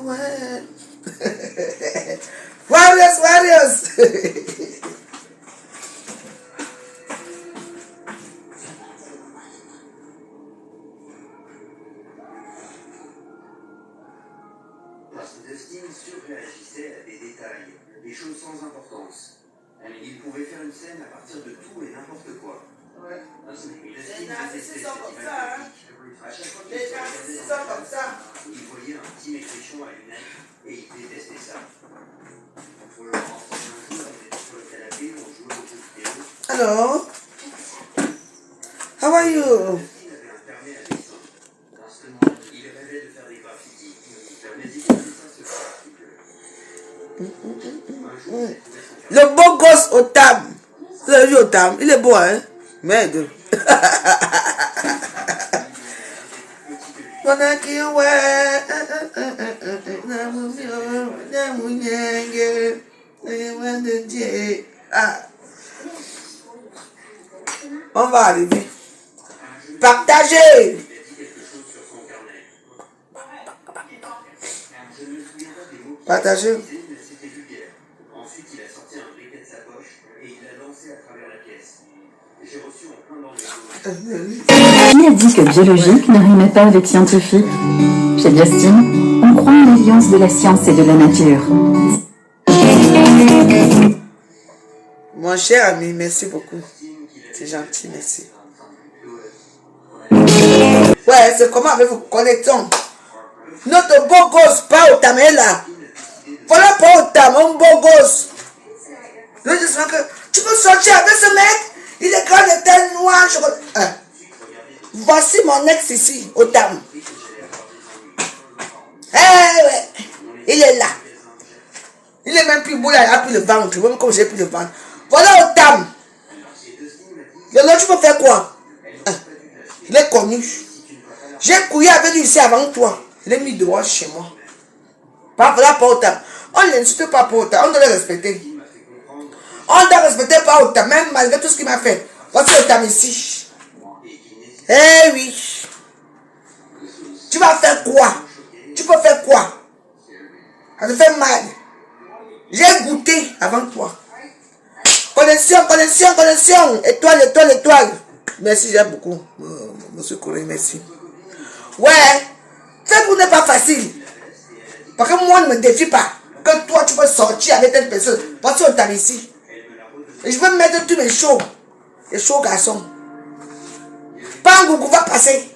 ouais. Warriors, warriors. Dustin surréagissait à des détails, des choses sans importance. Il pouvait faire une scène à partir de tout et n'importe quoi. Ouais. Dustin détestait cette comme image ça, hein. publique. À chaque fois qu'il Les se gens, regardait c'est dans ça la comme glace, ça. il voyait un petit maigrichon à lunettes et il détestait ça. On le rencontrait un jour, on était sur le canapé, on jouait aux jeux vidéo. Hello. How are you? Dustin avait un carnet à dessin. Dans ce moment, il rêvait de faire des graffitis. Mais il faisait ça se pratique. Un jour, il trouvait son carnet. Le beau gosse au tam. Vous avez vu au tam? Il est beau, hein? Merde. Ah. On va arriver. Partagez. Partagez. Ensuite, il a sorti un briquet de sa poche et il l'a lancé à travers la pièce. J'ai reçu en plein dans les dos. Qui a dit que biologique ne rimait pas avec scientifique? Chez Justin, on croit en l'alliance de la science et de la nature. Mon cher ami, merci beaucoup. C'est gentil, merci. Ouais, c'est comment avec vous connectons. Notre beau gosse, pas au tam, est là. Voilà pas au tam, un beau gosse. Je dis que tu peux sortir avec ce mec. Il est grand, il est noir. Voici mon ex ici, au tam. Eh ouais, il est là. Il est même plus beau là, il a plus le ventre. Même comme j'ai plus le ventre. Voilà au tam. Le l'autre, tu peux faire quoi? Il est connu. J'ai couillé avec lui ici avant toi. Il est mis dehors chez moi. Voilà pas au tam. On ne l'insulte pas pour au tam. On doit le respecter. On doit respecter pas au tam. Même malgré tout ce qu'il m'a fait. Voici au tam ici. Eh oui. Tu vas faire quoi? Tu peux faire quoi? Ça te fait mal. J'ai goûté avant toi. Connexion, connexion, connexion. Étoile, étoile, étoile. Merci, j'aime beaucoup. Monsieur Corée, merci. Ouais. Ça vous n'est pas facile. Parce que moi, ne me défie pas. Que toi, tu peux sortir avec telle personne. Parce qu'on t'a ici. Et je veux mettre tous mes shows. Les shows garçons. Pas un gougou va passer.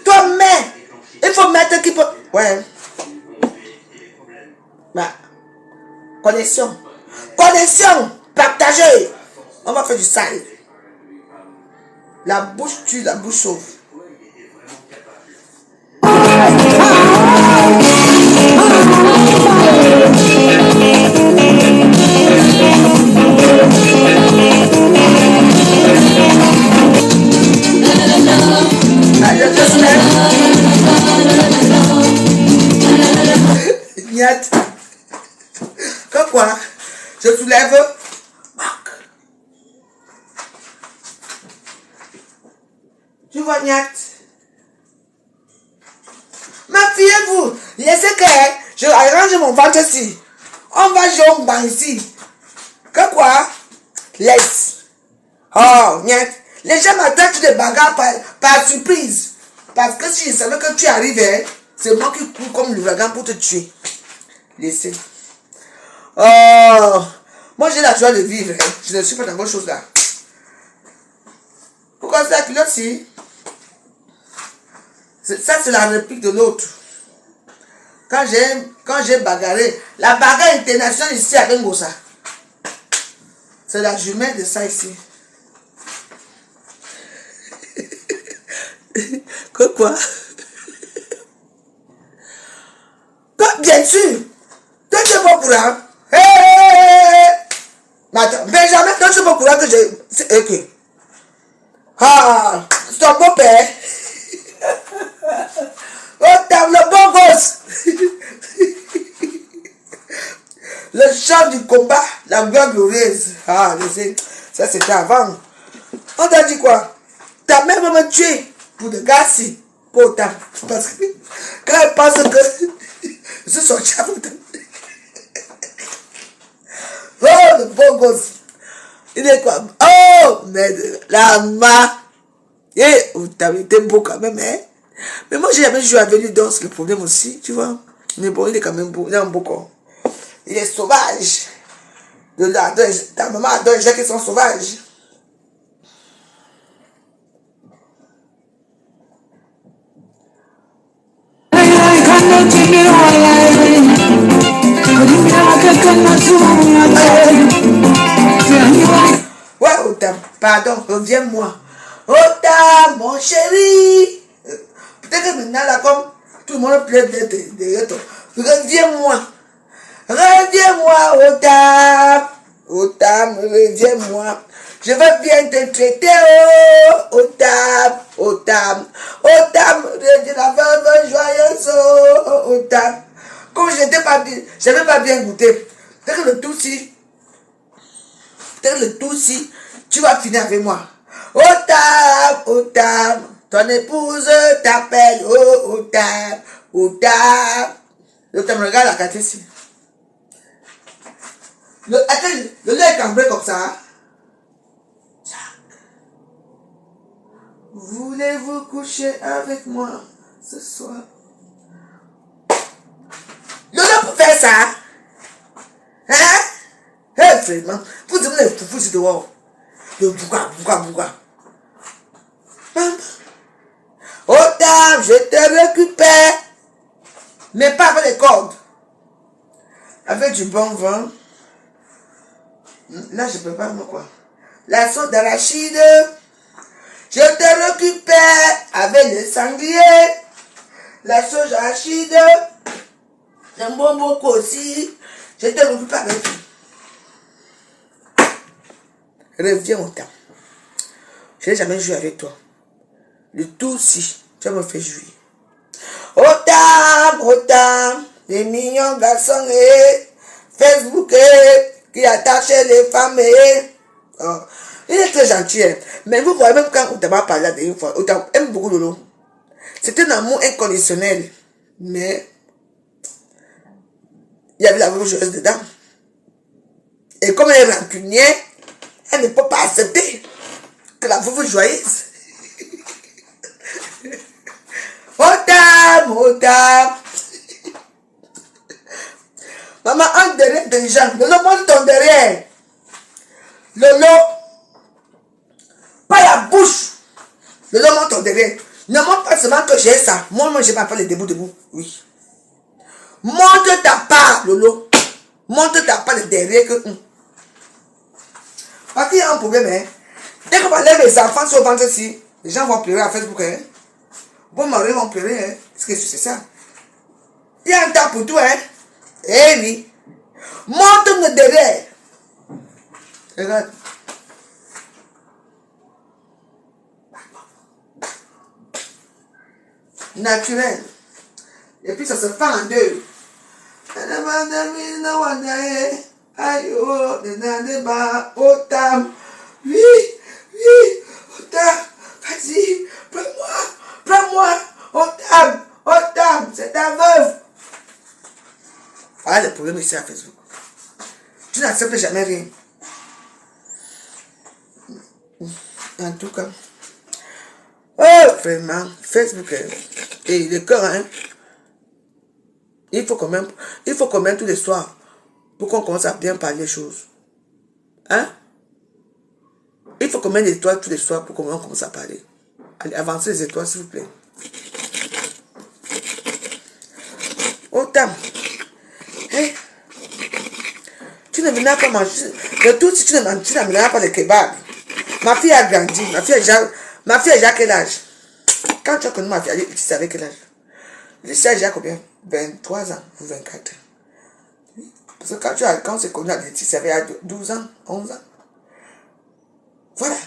Toi, mais. Il faut mettre qui peut. Ouais. Bah. Connexion. Connexion. Partagez. On va faire du sale. La bouche tue, la bouche sauve. Niet. Que quoi? Je soulève. Marc. Tu vois, Niet? Méfiez-vous. Laissez que je arrange mon ventre ici. On va jouer au banc ici. Que quoi? Laisse. Oh, Niet. Les gens m'attendent des bagarres par surprise. Parce que si je savais que tu arrivais, c'est moi qui cours comme l'ouragan pour te tuer. Laissez. Oh, moi j'ai la joie de vivre. Hein. Je ne suis pas dans vos choses là. Pourquoi c'est la pilote-ci? Ça, c'est la réplique de l'autre. Quand j'ai bagarré, la bagarre internationale ici à Bengosa. C'est la jumelle de ça ici. Que quoi? Bien sûr. Toi, tu es pas au courant. Mais attends, Benjamin, toi, tu es pas au courant que j'ai. C'est ok. Ah, c'est ton beau-père. Oh, t'as le bon gosse. Le chant du combat, la gloire glorieuse. Ah, je sais. Ça, c'était avant. On t'a dit quoi? Ta mère va me tuer pour de gars-ci. Pour ta. Parce que quand elle pense que Je suis sorti à Outam. Oh, le bon gosse. Il est quoi? Oh, mais la ma. Et Outam était beau quand même, hein. Mais moi, j'ai jamais joué avec lui, donc c'est le problème aussi, tu vois. Mais bon, il est quand même beau, il a un beau corps. Il est sauvage. Ta maman adore les gens qui sont sauvages. Ouais, Outam, pardon, reviens-moi. Outam, mon chéri. Peut-être que maintenant, là, comme tout le monde plaît derrière toi. Reviens-moi. Reviens-moi, Outam. Outam, reviens-moi. Je veux bien te traiter, oh, Outam, Outam. Outam, de la veuve joyeuse, oh, Outam. Comme je n'étais pas bien, je n'avais pas bien goûté. Peut-être que le tout si, tu vas finir avec moi. Outam, Outam, ton épouse t'appelle, oh, Outam, Outam. Outam, regarde la carte ici. Le lait est cambré comme ça. Voulez-vous coucher avec moi ce soir? Lolo pour faire ça? Hein? Hé, vraiment, vous demandez le foufou sur dehors. Le bouga. Maman. Outam, je te récupère. Mais pas avec les cordes. Avec du bon vin. Là, je peux pas, moi, quoi. La sauce d'arachide. Je te récupère avec le sanglier. La sauce d'arachide. J'aime beaucoup aussi. Je te récupère avec lui. Reviens au temps. Je n'ai jamais joué avec toi. Le tout si, tu me fais jouer. Outam, les mignons garçons et Facebook qui attachent les femmes et... Oh. Il est très gentil, hein. Mais vous voyez, même quand Outam a parlé la dernière fois, Outam aime beaucoup Lolo. C'est un amour inconditionnel. Mais il y avait la veuve joyeuse dedans. Et comme elle est rancunière, elle ne peut pas accepter que la veuve joyeuse. Outam. Maman, entre derrière des gens. Lolo, monte ton derrière. Lolo, pas la bouche. Lolo, monte ton derrière. Ne montre pas seulement que j'ai ça. Moi, je m'appelle les debout. Oui. Montre ta part, Lolo. Montre ta part de derrière que... Parce qu'il y a un problème, hein. Dès qu'on va lever les enfants sur le ventre ici, les gens vont pleurer à Facebook, hein. Vos maris vont pleurer, hein. Est-ce que c'est ça? Il y a un temps pour tout, hein. Eh oui. Montre-le derrière. Regarde. Naturel. Et puis ça se fait en deux. Outam. Oui, Outam. Vas-y, prends-moi. Outam, c'est ta veuve. Voilà le problème ici à Facebook. Tu n'acceptes jamais rien. En tout cas. Oh, vraiment, Facebook. Et le cœur, hein. Il faut quand même tous les soirs pour qu'on commence à bien parler les choses. Hein? Il faut combien d'étoiles tous les soirs pour qu'on commence à parler. Allez, avancez les étoiles, s'il vous plaît. Outam. Hey. Tu ne venais pas manger. Le tout, si tu n'amèneras pas le kebab. Ma fille a grandi. Ma fille a déjà quel âge? Quand tu as connu ma fille, tu savais quel âge? Je sais déjà combien? 23 ans ou 24. Parce que quand c'est connu, tu savais à 12 ans, 11 ans. Voilà.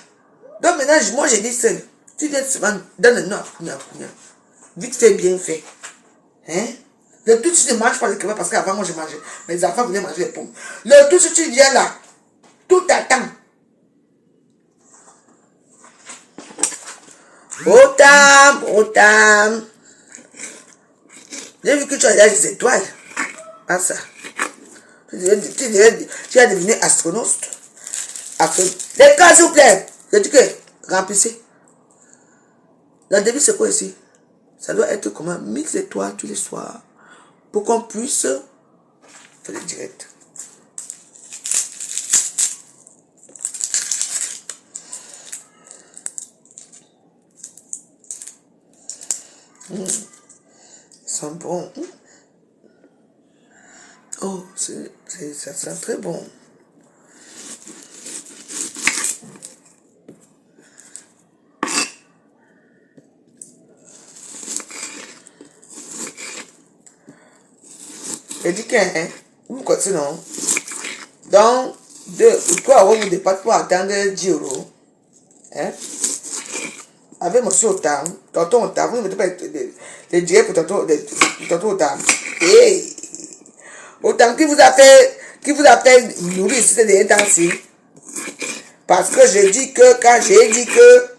Donc maintenant, moi j'ai dit seul. Tu viens souvent, donne le nom à Kounia. Vite fait, bien fait. Hein? Le tout, si tu ne manges pas le kebab, parce qu'avant moi je mangeais. Mes enfants venaient manger les pommes. Le tout, si tu viens là, tout attend. Outam. J'ai vu que tu as des étoiles. à ça. Tu vas devenir astronaute. Les cas, s'il vous plaît. Je dis que remplissez. Le début, c'est quoi ici? Ça doit être comment? 1000 étoiles tous les soirs. Pour qu'on puisse faire le direct. Ils sont bons. Oh, ça sent très bon. Je dis que, nous continuons. Donc, 3 euros ne dépasse pas attendre 10 euros. Hein? Avec monsieur Otam, tonton Otam, vous ne mettez pas les directs pour tonton Otam. Hey! Otam qui vous a fait nourrir ces derniers temps-ci. Parce que j'ai dit que, quand j'ai dit que,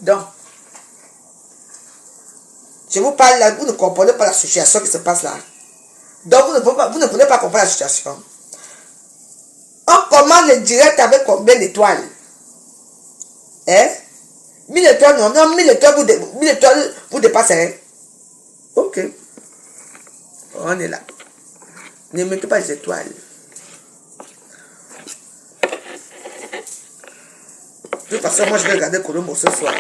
donc, je vous parle là, vous ne comprenez pas la situation qui se passe là. Donc, vous ne pouvez pas comprendre la situation. On commande le direct avec combien d'étoiles? Hein? 1000 étoiles, non, 1000 étoiles, vous dépassez. Ok. On est là. Ne mettez pas les étoiles. De toute façon, moi, je vais regarder Colombo ce soir.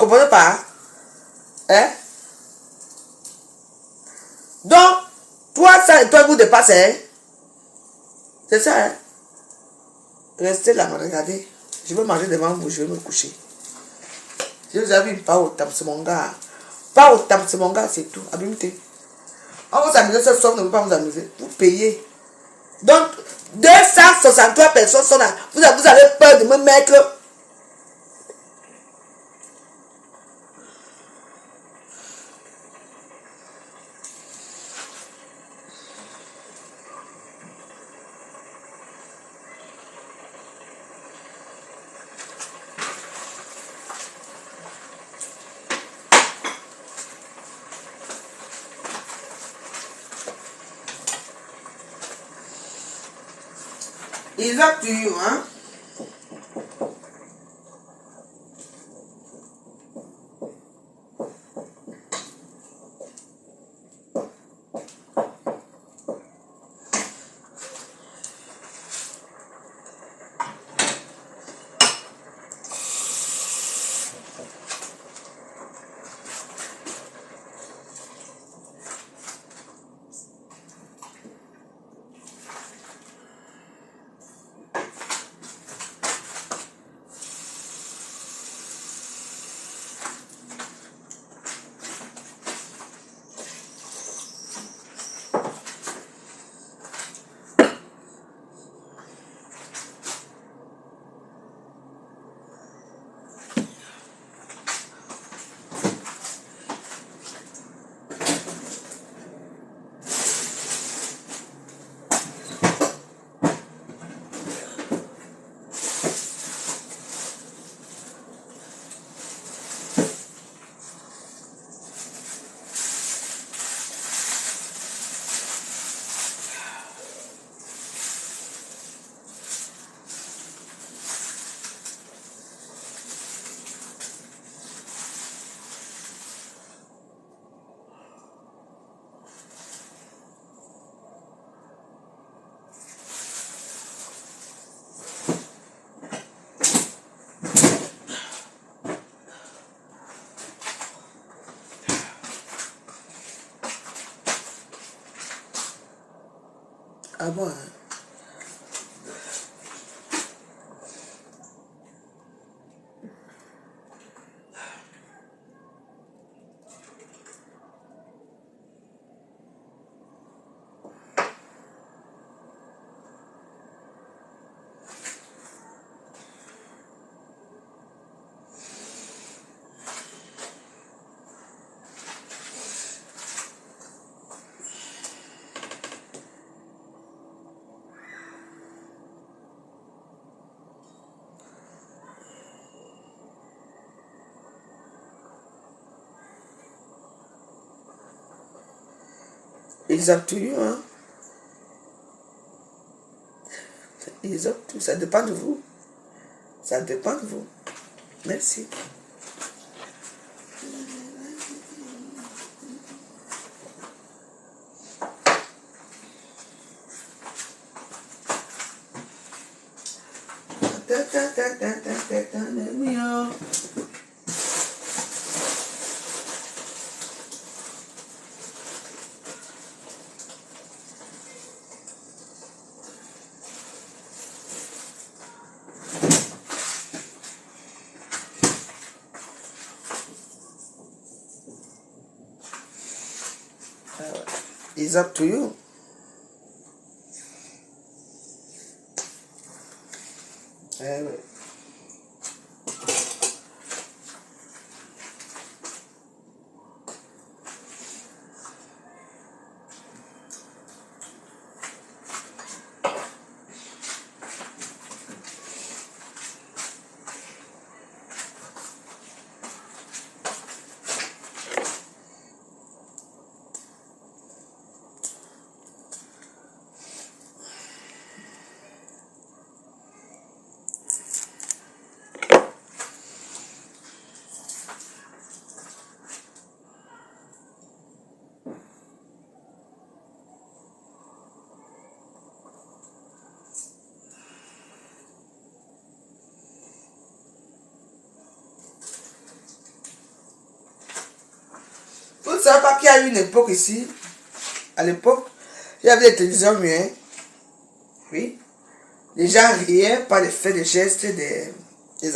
comprenez pas? Hein? Donc, toi, ça et toi, vous dépassez. Hein? C'est ça, hein? Restez là, regardez. Je vais manger devant vous, je vais me coucher. Je vous avais pas au table, c'est mon gars. Pas au table, c'est mon gars, c'est tout. Abîmez. On vous amuse, ce soir, ne veut pas vous amuser. Vous payez. Donc, 263 personnes sont là. Vous avez peur de me mettre. Ils ont tué, hein? Ah bon, hein? Ils ont tué, hein? Ils ont tout, ça dépend de vous. Ça dépend de vous. Merci. It's up to you. Ouais. savez pas qu'il y a eu une époque ici, à l'époque, il y avait des télévisions muets. Oui. Les gens riaient par les faits, les gestes des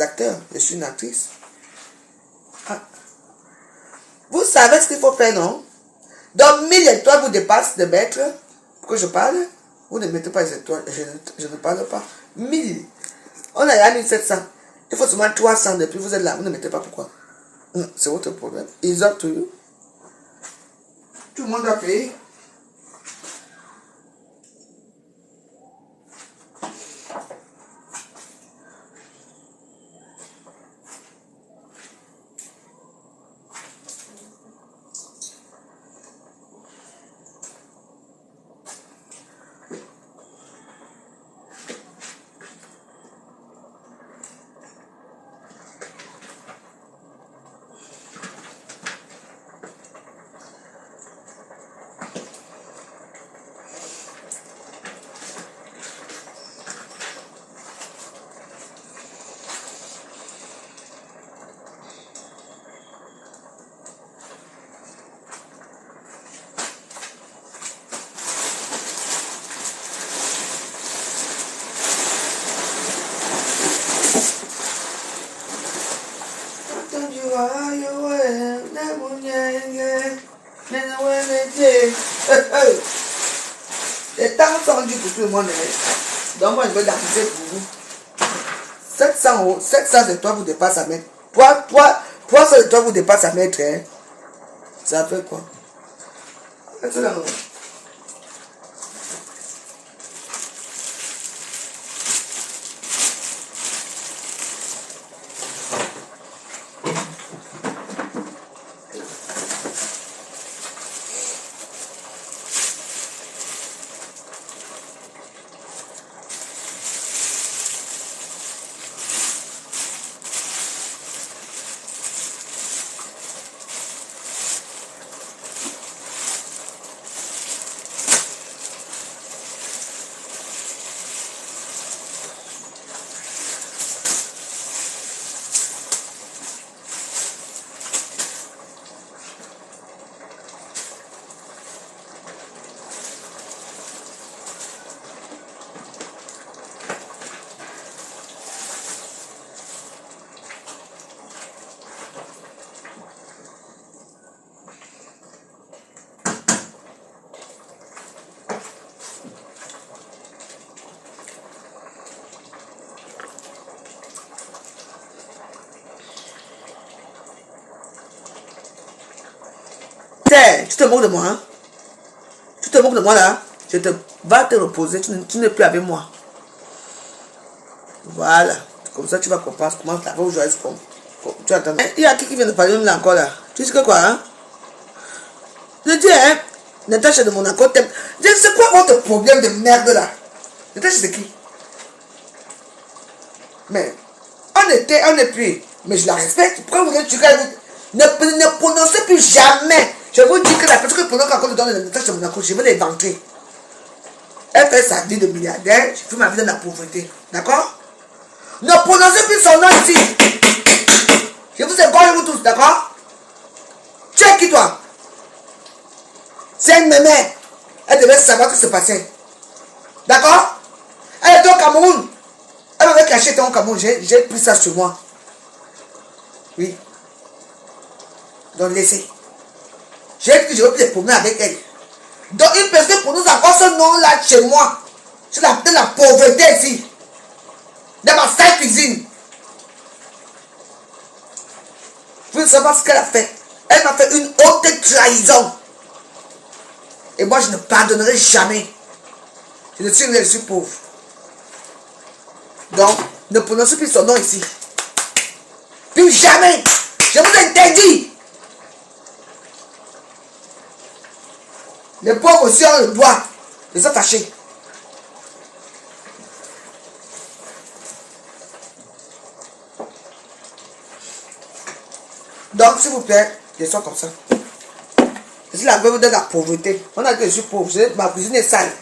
acteurs. Je suis une actrice. Ah. Vous savez ce qu'il faut faire, non? Donc 1000 étoiles vous dépassent de mettre, pour que je parle, vous ne mettez pas les étoiles, je ne parle pas. 1000. On a déjà 1700. Il faut seulement 300 depuis vous êtes là, vous ne mettez pas pourquoi. C'est votre problème. It's up to you. Tout le monde a payé. Les temps sont durs pour tout le monde. Donc moi je vais danser pour vous. 700 euros, 700 de toi vous dépasse à mettre. 300 de toi vous dépasse à mettre. Hein. Ça fait quoi? C'est là. Tu te moques de moi, hein? Tu te moques de moi là? Je te vas te reposer, tu n'es plus avec moi. Voilà. Comme ça, tu vas comprendre comment ta voix joyeuse comme. Tu attends. Il y a qui vient de parler là encore là? Tu sais que quoi, hein? Je dis, hein? Natacha de Monaco t'aime. C'est quoi votre problème de merde là? Natacha, c'est qui? Mais, on n'est plus. Mais je la respecte. Pourquoi vous êtes ne prononcez plus jamais. Je vous dis que la personne qui prononce encore le don de Natacha de Monaco, je vais l'éventrer. Elle fait sa vie de milliardaire, je fais ma vie dans la pauvreté. D'accord? Ne prononcez plus son nom ici. Je vous égorge vous tous, d'accord? Tu es qui toi? C'est une mémé. Elle devait savoir ce qui se passait. D'accord? Elle était au Cameroun. Elle m'avait caché ton Cameroun. J'ai pris ça sur moi. Oui. Donc laissez. J'ai dit que je veux plus les promener avec elle. Donc une personne prononce encore ce nom-là chez moi. C'est la pauvreté ici. Dans ma salle cuisine. Vous savez pas ce qu'elle a fait. Elle m'a fait une haute trahison. Et moi, je ne pardonnerai jamais. Je suis pauvre. Donc, ne prononcez plus son nom ici. Plus jamais. Je vous interdis. Les pauvres aussi ont le droit de s'attacher. Donc, s'il vous plaît, je sors comme ça. Je suis la veuve de la pauvreté. On a dit que je suis pauvre. Ma cuisine est sale.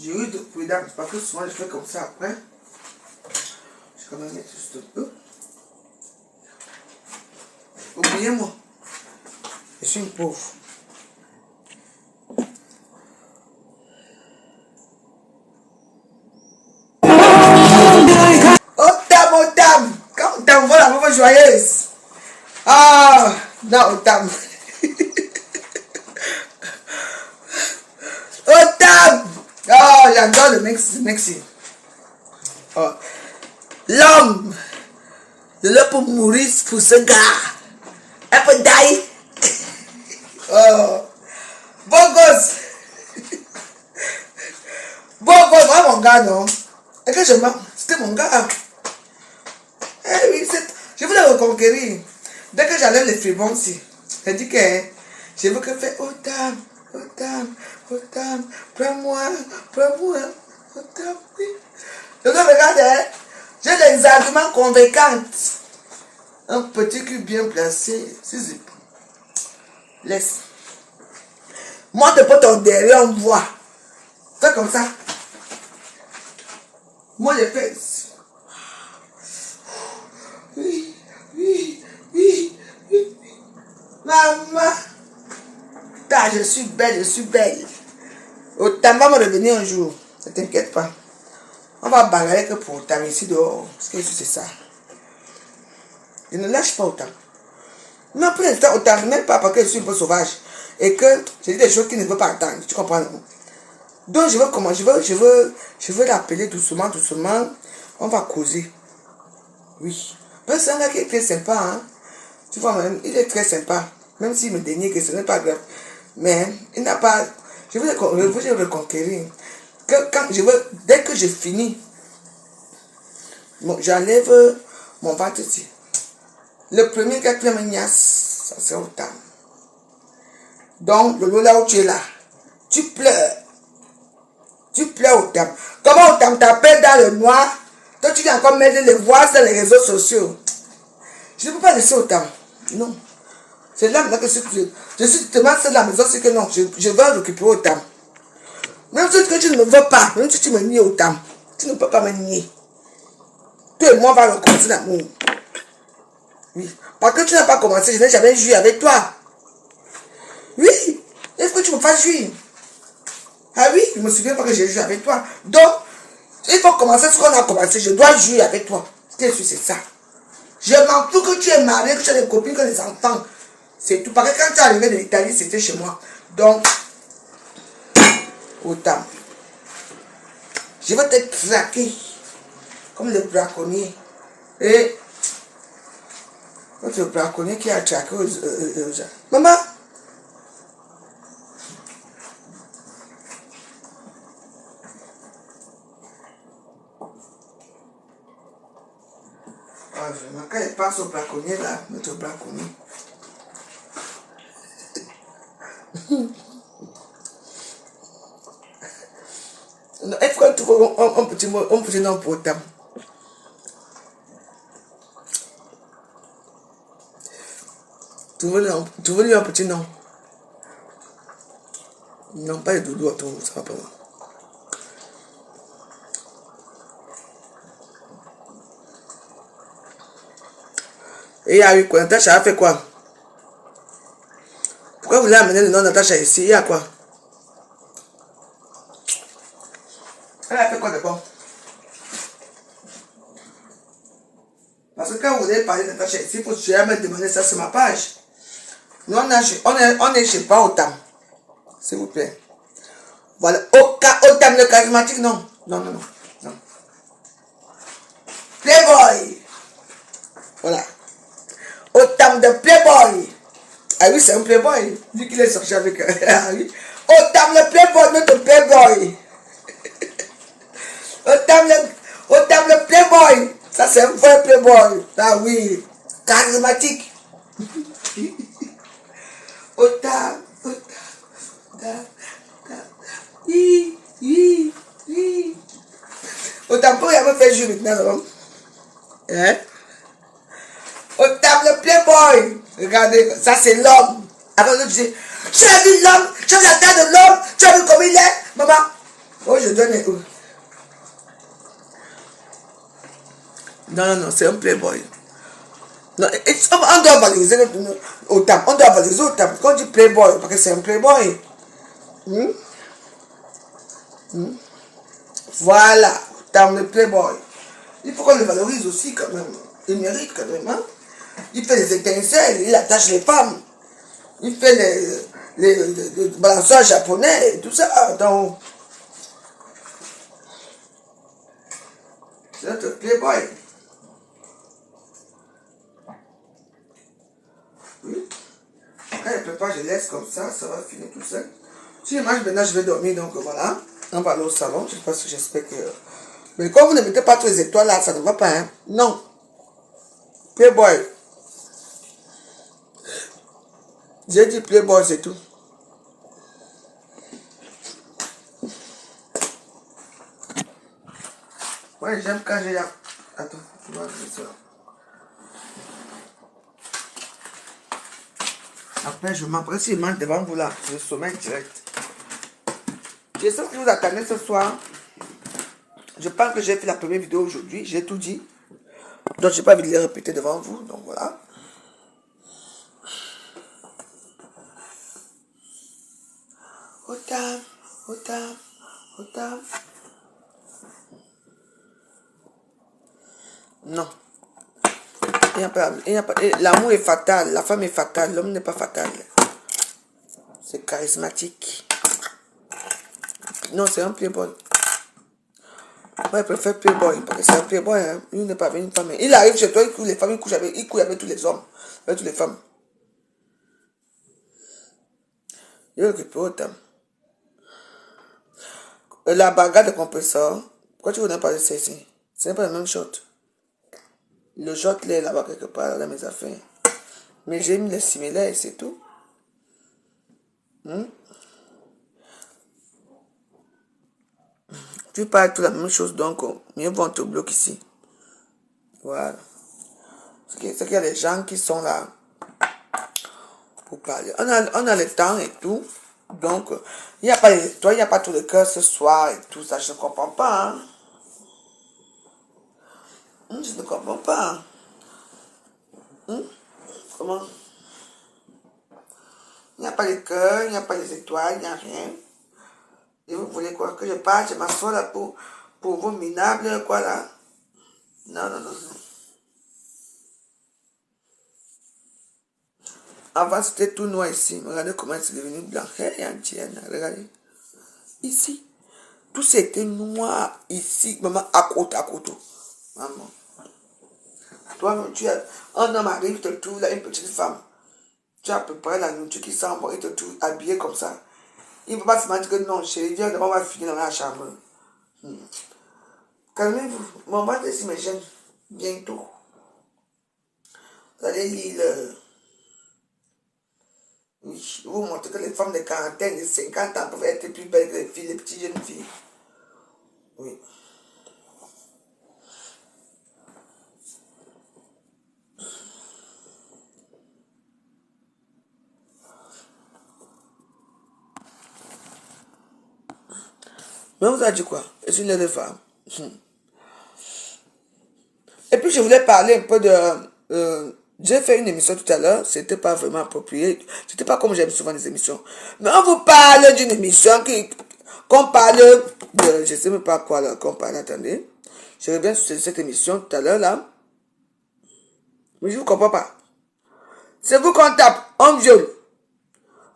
J'ai eu de prudence parce que souvent je fais comme ça après. Je vais quand même mettre juste un peu. Oubliez-moi. Je suis une pauvre. Otam. Quand Otam voit la maman joyeuse. Ah, non, Otam. Otam. Oh, j'adore le Mexique. Oh. L'homme. De là pour mourir pour ce gars. Un peu d'ail. Oh. Bon gosse. Bon gosse, vraiment mon gars, non? Et que je m'en... C'était mon gars. Eh oui, je voulais le reconquérir. Dès que j'enlève les fribons ici, elle dit que je veux que faire Otam, prends-moi, Otam, oui. Je te regarde, hein? J'ai des arguments convaincants. Un petit cul bien placé, si. Laisse. Monte pas ton derrière, on voit. Fais comme ça. Moi, je fais. Oui. Maman. Ah, je suis belle. Otam va me revenir un jour. Ne t'inquiète pas. On va bagarrer que pour Otam ici dehors. Parce que c'est ça. Je ne lâche pas Otam. Non, pour l'instant, Otam, même pas parce que je suis un peu sauvage. Et que j'ai dit des choses qu'il ne veut pas entendre. Tu comprends? Donc, je veux l'appeler doucement. On va causer. Oui. C'est un gars qui est très sympa, hein. Tu vois, même, il est très sympa. Même s'il me dénie que ce n'est pas grave. Mais il n'a pas... Je veux le reconquérir. Dès que j'ai fini, j'enlève mon ventre ici. Le premier gars qui me niasse, ça c'est Otam. Donc, le là où tu es là, tu pleures. Otam. Comment Otam t'appelle dans le noir? Toi, tu viens encore mettre les voix sur les réseaux sociaux. Je ne peux pas laisser Otam. Non. C'est là maintenant que je suis tellement seule à la maison, c'est que non, je veux récupérer Otam. Même si tu ne me veux pas, même si tu me nies Otam, tu ne peux pas me nier. Toi et moi, on va recommencer l'amour. Oui. Parce que tu n'as pas commencé, je n'ai jamais joué avec toi. Oui. Est-ce que tu me fasses jouer? Ah oui, je me souviens pas que j'ai joué avec toi. Donc, il faut commencer ce qu'on a commencé. Je dois jouer avec toi. C'est ça. Je m'en fous que tu es marié, que tu as des copines, que des enfants. C'est tout. Parce que quand tu es arrivé de l'Italie, c'était chez moi. Donc, Otam. Je vais te traquer. Comme le braconnier. Et le braconnier qui a traqué aux gens. Maman. Ah, vraiment, quand il passe au braconnier là, notre braconnier. Il faut trouver un petit nom pour Otam. Trouvez-lui un petit nom. Non, pas de doudou, ça va pas. Et il y a eu quoi? Natacha a fait quoi? Pourquoi vous voulez amener le nom de Natacha ici? Il y a quoi? Elle a fait quoi de bon? Parce que quand vous voulez parler de Natacha ici, il faut jamais me demander ça sur ma page. Nous, on est chez pas Otam. S'il vous plaît. Voilà. Otam le charismatique, non. Non. Playboy. Voilà. Otam de Playboy. Ah oui, c'est un Playboy. Vu qu'il est sorti avec ah oui. Otam le Playboy, notre Playboy. Otam le Playboy. Ça, c'est un vrai Playboy. Ah oui. Charismatique. Otam. Oui. Otam, pour y avoir fait jouer maintenant, non? Hein? Otam le Playboy. Regardez, ça c'est l'homme. Après, je dis, tu as vu l'homme? Tu as vu la taille de l'homme? Tu as vu comme il est? Maman. Oh, je donne... Non, non, non, c'est un playboy. Non, on doit valoriser autant. On doit valoriser autant. Quand on dit playboy, parce que c'est un playboy. Voilà, autant le playboy. Il faut qu'on le valorise aussi quand même. Il mérite quand même. Hein? Il fait les étincelles, il attache les femmes. Il fait les balanceurs japonais et tout ça. Donc, c'est notre playboy. Oui. Quand il ne peut pas, je laisse comme ça va finir tout seul. Si je mange maintenant, je vais dormir, donc voilà. On va aller au salon, je sais pas si j'espère que... Mais quand vous ne mettez pas tous les étoiles là, ça ne va pas, hein. Non. Playboy. J'ai dit playboy, c'est tout. Ouais, j'aime quand j'ai... Attends, tu vois, c'est ça. Après, je m'empresse, il mange devant vous là, le sommeil direct. J'espère que vous attendez ce soir. Je pense que j'ai fait la première vidéo aujourd'hui, j'ai tout dit. Donc, je n'ai pas envie de les répéter devant vous, donc voilà. Autant, autant, autant. Non. L'amour est fatal, la femme est fatale, l'homme n'est pas fatal. C'est charismatique. Non, c'est un playboy. Moi, je préfère playboy, parce que c'est un playboy, hein. Il n'est pas avec une femme. Il arrive chez toi, il couche les femmes, il couche avec tous les hommes, avec toutes les femmes. Il est occupé autant. La bagarre de compresseur, pourquoi tu voudrais pas de ceci? Ce n'est pas la même chose. Le shot là, là-bas quelque part dans mes affaires. Mais j'ai mis les similaires, c'est tout. Tu parles tout la même chose, donc mieux vaut on te bloque ici. Voilà. C'est qu'il y a des gens qui sont là pour parler. On a le temps et tout. Donc, il n'y a pas les étoiles, il n'y a pas tout le cœur ce soir et tout ça. Je ne comprends pas. Hein? Je ne comprends pas. Comment? Il n'y a pas les cœurs, il n'y a pas les étoiles, il n'y a rien. Et vous voulez quoi? Que je parte, je m'assois là pour vous minables, quoi là? Non, non, non, non. Avant c'était tout noir ici. Regardez comment c'est devenu blanc. Regardez. Ici. Tout c'était noir ici. Maman, à côté. Maman. Toi, tu as un homme arrive, te trouve là, une petite femme. Tu as à peu près la nourriture qui sent bon, il te trouve habillé comme ça. Il ne peut pas se mentir que non, chérie, viens, on va finir dans la chambre. Calmez-vous. Mon mari ici me gêne. Bientôt. Vous allez lire oui, vous montrez que les femmes de 40 de 50 ans peuvent être plus belles que les filles, les petites jeunes filles. Oui. Mais vous avez dit quoi? Je suis une femme. Et puis je voulais parler un peu de... j'ai fait une émission tout à l'heure, c'était pas vraiment approprié, c'était pas comme j'aime souvent les émissions. Mais on vous parle d'une émission qu'on parle de... Je sais même pas quoi là, qu'on parle, attendez. Je reviens sur cette émission tout à l'heure là. Mais je vous comprends pas. C'est vous qu'on tape, on viole,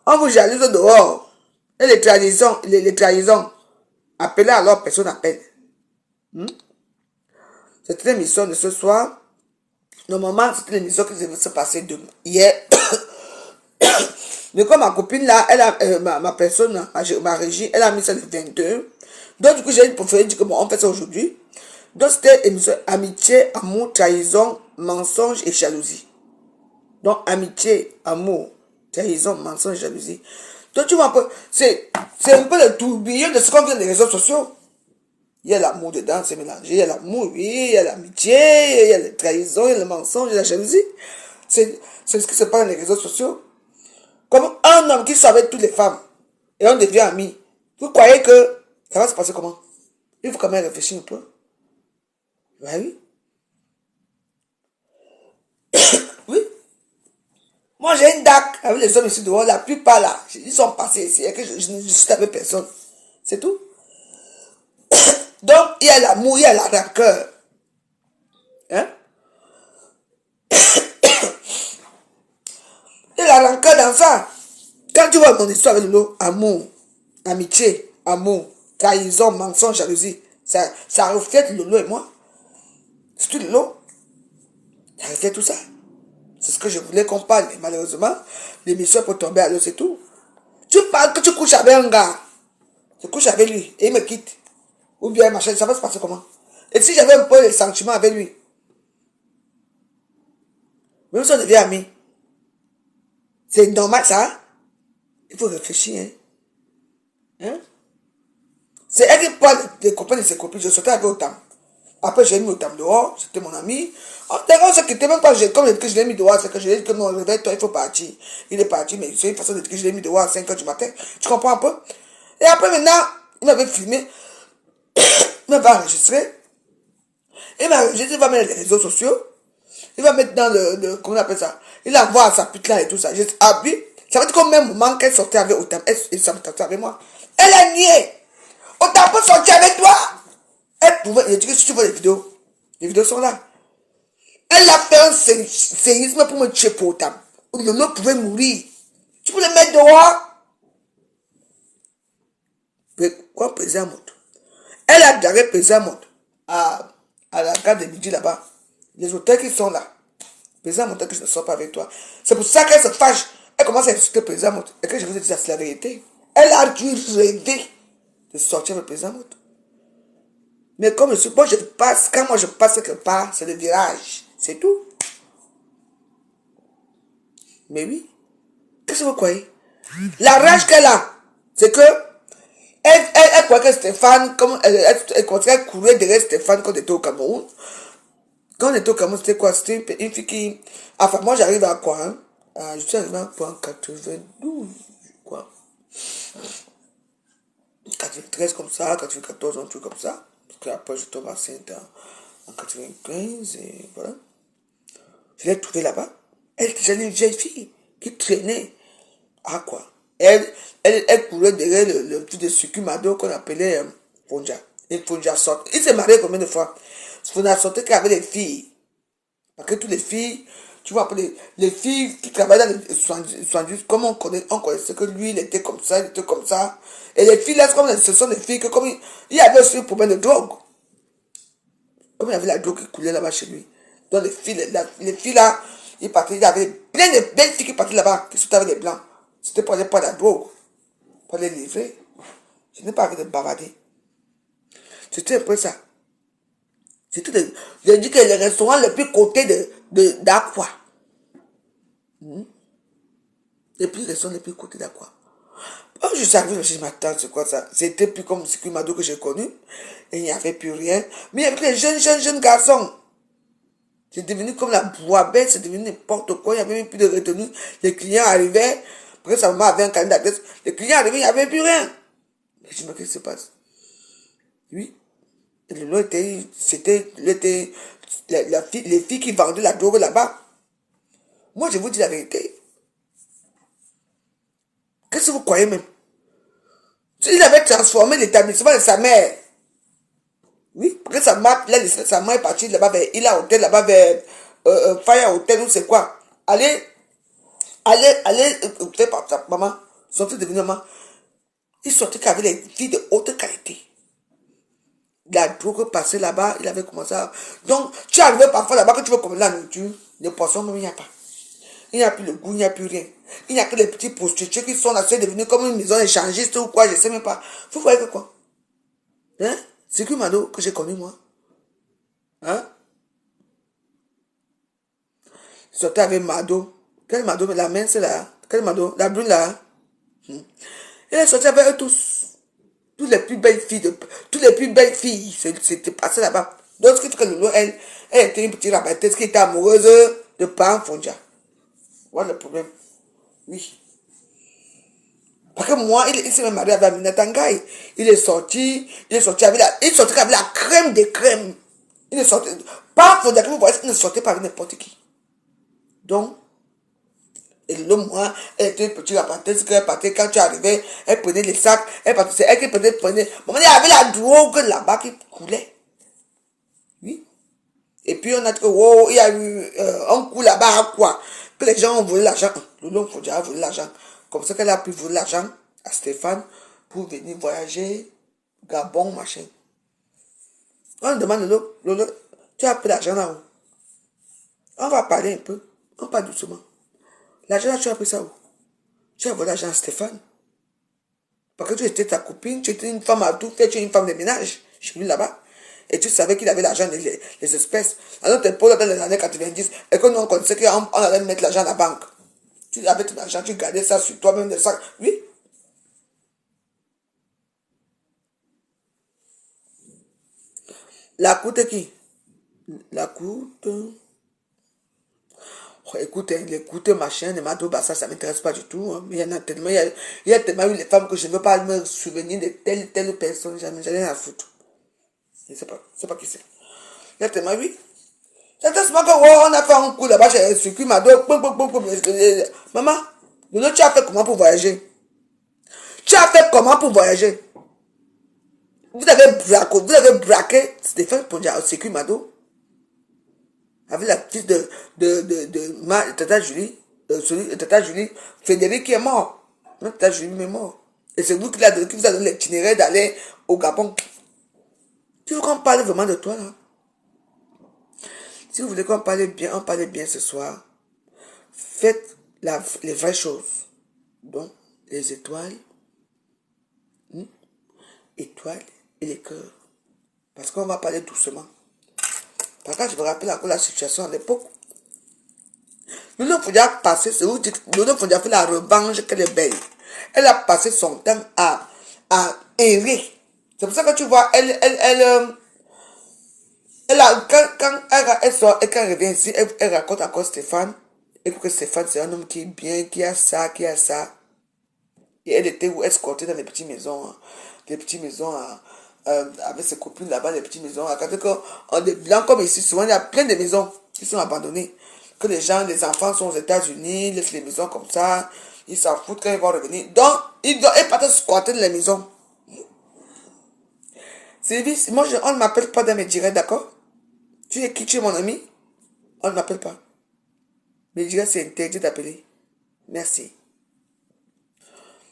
on vous jalouse dehors. Et les trahisons, appelez alors, personne n'appelle. Cette émission de ce soir, normalement, c'était l'émission qui devait se passer hier. Mais comme ma copine là, elle a, ma personne, ma régie, elle a mis ça le 22. Donc du coup, j'ai préféré dire que bon, on fait ça aujourd'hui. Donc c'était émission amitié, amour, trahison, mensonge et jalousie. Donc amitié, amour, trahison, mensonge et jalousie. Donc tu vois un peu, c'est un peu le tourbillon de ce qu'on vient des réseaux sociaux. Il y a l'amour dedans, c'est mélangé. Il y a l'amour, oui, il y a l'amitié, il y a la trahison, il y a le mensonge, il y a la jalousie. C'est ce qui se passe dans les réseaux sociaux. Comme un homme qui sort avec toutes les femmes et on devient amis. Vous croyez que ça va se passer comment? Il faut quand même réfléchir un peu. Oui. Oui. Moi, j'ai une DAC avec les hommes ici dehors. La plupart là, ils sont passés ici. Et que je ne suis avec personne. C'est tout. Donc, il y a l'amour, il y a la rancœur. Hein? Il y a la rancœur dans ça. Quand tu vois mon histoire avec Lolo, amour, amitié, amour, trahison, mensonge, jalousie, ça reflète Lolo et moi. C'est tout Lolo. Ça reflète tout ça. C'est ce que je voulais qu'on parle. Mais malheureusement, l'émission peut tomber à l'eau, c'est tout. Tu parles que tu couches avec un gars. Je couche avec lui et il me quitte. Ou bien machin, ça va se passer comment? Et si j'avais un peu de sentiments avec lui, même si on devient amis, c'est normal ça? Il faut réfléchir. Hein? C'est elle qui parle des copains de ses copines. Je sortais avec Otam. Après, j'ai mis Otam dehors. C'était mon ami. On s'est quitté même pas. Comme je l'ai mis dehors, c'est que je lui ai dit que non, réveille-toi, il faut partir. Il est parti, mais c'est une façon de dire que je l'ai mis dehors à 5 h du matin. Tu comprends un peu? Et après, maintenant, il m'avait filmé. Il m'avait enregistré. Il m'a enregistré, il va mettre les réseaux sociaux. Il va mettre dans comment on appelle ça? Il envoie à sa pute là et tout ça. J'ai dit, ah oui. Ça veut dire qu'au même moment qu'elle sortait avec Otam, elle sortait avec moi. Elle a nié. Otam peut sortir avec toi. Elle pouvait, je dis que si tu vois les vidéos sont là. Elle a fait un séisme pour me tuer pour Otam. Lolo pouvait mourir. Tu peux le mettre dehors. Mais quoi, peser à moto? Elle a garé peser à moto à la gare de midi là-bas. Les hôtels qui sont là. Peser à moto que je ne sors pas avec toi. C'est pour ça qu'elle se fâche. Elle commence à insulter peser à moto. Et que je vous ai dit ça, c'est la vérité. Elle a dû rêver de sortir avec peser à moto. Mais comme moi je passe, quand moi je passe quelque part, c'est le virage. C'est tout. Mais oui. Qu'est-ce que vous croyez? La rage qu'elle a, c'est que elle croit que Stéphane, comme elle courait derrière Stéphane quand on était au Cameroun. Quand on était au Cameroun, c'était quoi? C'était une fille qui... Enfin, moi j'arrive à quoi, hein? Je suis arrivé à quoi? 92, quoi. 93 comme ça, 94, un truc comme ça. Parce qu'après je tombe enceinte en 95 et voilà. Je l'ai trouvée là-bas. Elle était une vieille fille qui traînait. Ah quoi? Elle courait derrière le truc de Sukumado qu'on appelait Fonja. Et Fonja sort. Il s'est marié combien de fois? Fonja sortait qu'avec les filles. Parce que toutes les filles, tu vois, les filles qui travaillent dans le soins, comme on connaissait que lui, il était comme ça, il était comme ça. Et les filles là, ce sont des filles que comme il y avait aussi un problème de drogue. Comme il y avait la drogue qui coulait là-bas chez lui. Donc les filles là, il y avait plein de belles filles qui partaient là-bas, qui sortaient avec les blancs. C'était pour aller prendre la drogue, pour les livrer. Je n'ai pas envie de bavarder. C'était un peu ça. J'ai dit que le restaurant le plus coté d'Aqua. Le restaurant le plus coté d'Aqua. Oh, je savais, je m'attends, c'est quoi ça? C'était plus comme ce Mado que j'ai connu. Et il n'y avait plus rien. Mais avec les jeunes garçons. C'est devenu comme la boîte, c'est devenu n'importe quoi. Il n'y avait même plus de retenue. Les clients arrivaient. Parce que sa maman avait un carnet d'adresse. Les clients arrivaient, il n'y avait plus rien. Mais je me dis, qu'est-ce qui se passe? Oui. Et le lot était, les filles qui vendaient la drogue là-bas. Moi, je vous dis la vérité. Qu'est-ce que vous croyez même? Il avait transformé l'établissement de sa mère. Oui, parce que sa mère est partie là-bas vers Ila Hotel, là-bas vers Fire Hotel, ou c'est quoi. Allez, fait par sa maman, son fils devenu maman. Il sortait qu'avec les filles de haute qualité. La drogue passait là-bas, il avait commencé à... Donc, tu arrives parfois là-bas que tu veux commander la nourriture, les poissons même, il n'y a pas. Il n'y a plus le goût, il n'y a plus rien. Il n'y a que les petits prostituées qui sont là, c'est devenu comme une maison échangiste ou quoi, je ne sais même pas. Vous voyez que quoi? Hein? C'est que Mado que j'ai connu, moi. Hein? Je sortais avec Mado. Quel Mado? La main, c'est là. Quel Mado? La brune, là. Et elle sortait avec eux tous. Toutes les plus belles filles, c'était passé là-bas. Donc, ce que Lolo, elle était une petite rabatteuse qui était amoureuse de Pan Fonja. Voilà le problème. Oui. Parce que moi, il s'est même marié avec Aminata Ngaï. Il est sorti avec la crème des crèmes. Il est sorti. Pas pour dire que vous voyez, il ne sortait pas avec n'importe qui. Donc, et le moi, elle était petite rapporteuse, qu'elle partait quand tu arrivais, elle prenait les sacs, elle partait, c'est elle qui prenait. Maman, il y avait la drogue là-bas qui coulait. Oui. Et puis on a dit que, wow, il y a eu un coup là-bas à quoi? Que les gens ont volé l'argent. Lolo Fodia a volé l'argent. Comme ça qu'elle a pu voler l'argent à Stéphane pour venir voyager, Gabon, machin. On demande Lolo, tu as pris l'argent là où? On va parler un peu. On parle doucement. L'argent là, tu as pris ça où? Tu as volé l'argent à Stéphane. Parce que tu étais ta copine, tu étais une femme à tout faire, tu es une femme de ménage. Je suis venu là-bas. Et tu savais qu'il avait l'argent, les espèces. Alors tes pauvres dans les années 90, et que nous on connaissait qu'on allait mettre l'argent à la banque. Tu avais ton argent, tu gardais ça sur toi-même de ça. Oui. La coûte qui? La coûte. Oh, écoute, les coûtes machin, les matos, bah ça ne m'intéresse pas du tout. Hein. Il y en a tellement, il y a tellement eu les femmes que je ne veux pas me souvenir de telle personne. J'en ai rien à foutre. Je ne sais pas qui c'est. Il y a tellement, oui. C'est tellement que, oh, on a fait un coup là-bas, j'ai circuit ma dos. Maman, tu as fait comment pour voyager? Tu as fait comment pour voyager? Vous avez braqué Stéphane Pondia au circuit Mado avec la petite de Tata Julie, Tata Julie, Frédéric qui est mort. Non, Tata Julie est mort. Et c'est vous qui vous a donné l'itinéraire d'aller au Gabon. Tu veux qu'on parle vraiment de toi là? Si vous voulez qu'on parle bien, on parle bien ce soir. Faites les vraies choses. Donc, les étoiles, étoiles et les cœurs. Parce qu'on va parler doucement. Par contre, je me rappelle encore la situation à l'époque. Lolo Fodia a passé, c'est où Lolo Fodia a fait la revanche qu'elle est belle. Elle a passé son temps à errer. C'est pour ça que tu vois, quand elle sort et quand elle revient ici, elle raconte encore Stéphane. Et que Stéphane, c'est un homme qui est bien, qui a ça, qui a ça. Et elle était escortée dans les petites maisons. Hein. Les petites maisons avec ses copines là-bas, les petites maisons. Quand des blancs comme ici, souvent il y a plein de maisons qui sont abandonnées. Que les enfants sont aux États-Unis, laissent les maisons comme ça. Ils s'en foutent quand ils vont revenir. Donc, ils partent squatter dans les maisons. Moi, on ne m'appelle pas dans mes directs, d'accord? Tu es qui? Tu es mon ami? On ne m'appelle pas. Mes directs, c'est interdit d'appeler. Merci.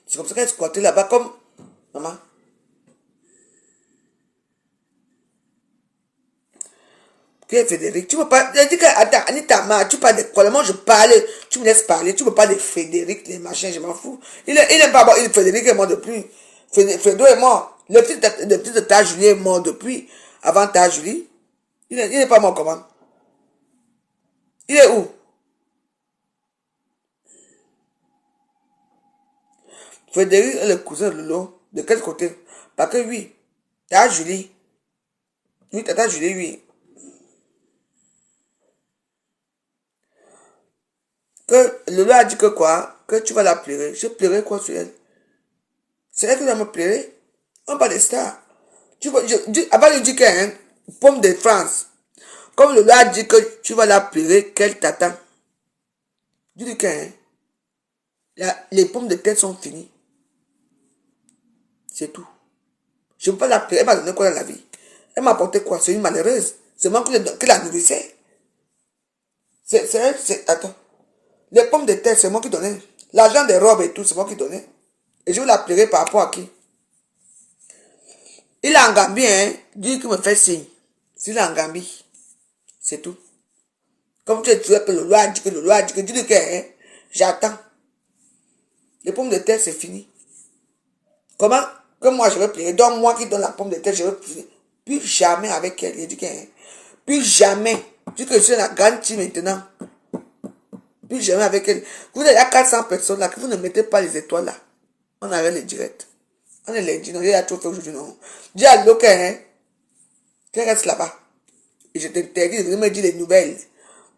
C'est comme ça qu'elle squattait là-bas comme... Maman. Pierre Frédéric, tu ne peux pas... Je dis que, attends, Anita, tu parles de quoi? Moi, je parle, tu me laisses parler. Tu ne peux pas de Frédéric, les machins, je m'en fous. Il est pas mort. Frédéric est mort depuis. Fredo est mort. Le fils de ta Julie est mort depuis. Avant ta Julie. Il n'est pas mort comment? Il est où? Frédéric est le cousin de Lolo. De quel côté? Parce que oui, ta Julie. Oui, ta Julie, oui. Que Lolo a dit que quoi? Que tu vas la pleurer. Je pleurais quoi sur elle? C'est elle qui va me pleurer? On parle de stars. Avant de dire qu'un pomme de France. Comme Lolo a dit que tu vas la pleurer, qu'elle t'attend. Je dis qu'un les pommes de terre sont finies. C'est tout. Je ne peux pas la pleurer. Elle m'a donné quoi dans la vie? Elle m'a apporté quoi? C'est une malheureuse. C'est moi qui la nourrissais. Attends. Les pommes de terre, c'est moi qui donnais. L'argent des robes et tout, c'est moi qui donnais. Et je vais la pleurer par rapport à qui? Il est en Gambie, hein. Dis qu'il me fait signe. S'il est en Gambie, c'est tout. Comme tu es tué, que le loi dit que dis-le que, hein, j'attends. Les pommes de terre, c'est fini. Comment? Que moi, je vais pleurer. Donc, moi qui donne la pomme de terre, je vais pleurer. Plus jamais avec elle. Il dit que, hein, plus jamais. Dis que je suis la grande fille maintenant. Plus jamais avec elle. Vous avez 400 personnes là, que vous ne mettez pas les étoiles là. On arrête les directs. On est lundi, non, il y a trop fait aujourd'hui, non. Dis à Loca, hein, qu'elle reste là-bas. Et je t'interdis de me dire les nouvelles.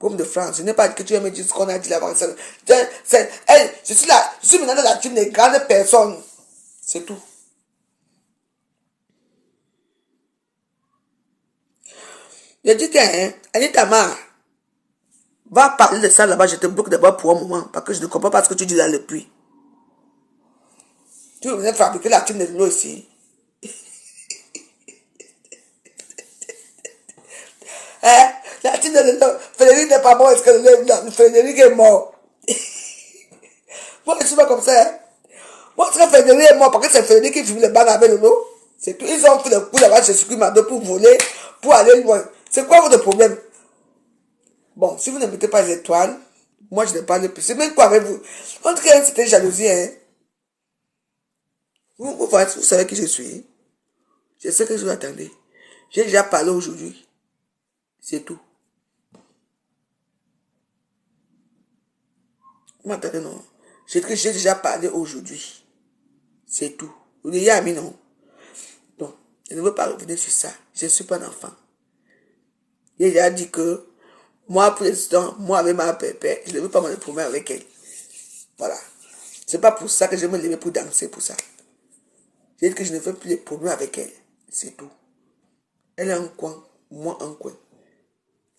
comme de France. Je n'ai pas dit que tu vas me dire ce qu'on a dit là-bas. Je suis là, je suis maintenant dans la team des grandes personnes. C'est tout. Je dis que, Anita Mar, va parler de ça là-bas, je te bloque d'abord pour un moment, parce que je ne comprends pas ce que tu dis dans le puits. Tu veux venir fabriquer la team de l'eau ici. La team de l'eau, Frédéric n'est pas mort, est-ce que Frédéric est mort? Moi, je ne suis pas comme ça. Moi, je Frédéric est mort, parce que c'est Frédéric qui fume le ban avec l'eau. C'est tout. Ils ont fait le coup là-bas chez Sukumado pour voler, pour aller loin. C'est quoi votre problème? Bon, si vous ne mettez pas les étoiles, moi je ne parle plus. C'est même quoi avec vous? On dirait que c'était jalousie, hein? Vous savez qui je suis? Je sais que je vous attendez. J'ai déjà parlé aujourd'hui. C'est tout. Vous m'entendez, non? J'ai déjà parlé aujourd'hui. C'est tout. Vous n'ayez ami, non? Donc, je ne veux pas revenir sur ça. Je ne suis pas un enfant. J'ai déjà dit que moi, pour l'instant, moi avec ma pépé, je ne veux pas me promener avec elle. Voilà. C'est pas pour ça que je me lève pour danser pour ça. J'ai dit que je ne veux plus les promener avec elle. C'est tout. Elle a un coin, moi un coin.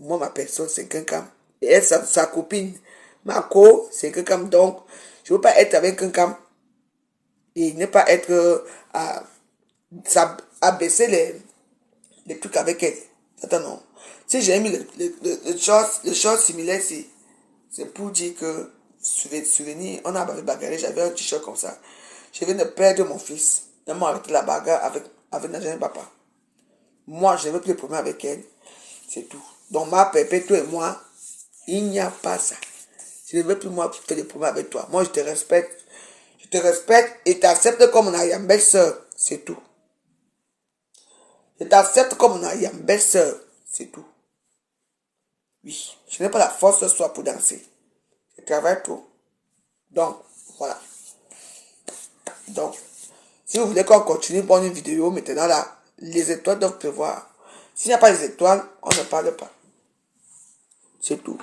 Moi, ma personne, c'est quelqu'un. Et elle, sa copine, ma co, c'est quelqu'un. Donc, je ne veux pas être avec quelqu'un et ne pas être à baisser les trucs avec elle. Attends, non. Si j'ai mis le short similaire, c'est pour dire que, souvenir, on a bagarré, j'avais un t-shirt comme ça. Je viens de perdre mon fils. Ils m'ont arrêté la bagarre avec Nadine Papa. Moi, je ne veux plus les problèmes avec elle. C'est tout. Donc, ma pépé, toi et moi, il n'y a pas ça. Je ne veux plus, moi, faire des problèmes avec toi. Moi, je te respecte. Je te respecte et t'accepte comme une belle-sœur. C'est tout. Je t'accepte comme une belle-sœur. C'est tout. Oui. Je n'ai pas la force ce soir pour danser. Je travaille trop. Donc, voilà. Donc, si vous voulez qu'on continue pour une vidéo, maintenant là, les étoiles doivent prévoir. S'il n'y a pas les étoiles, on ne parle pas. C'est tout.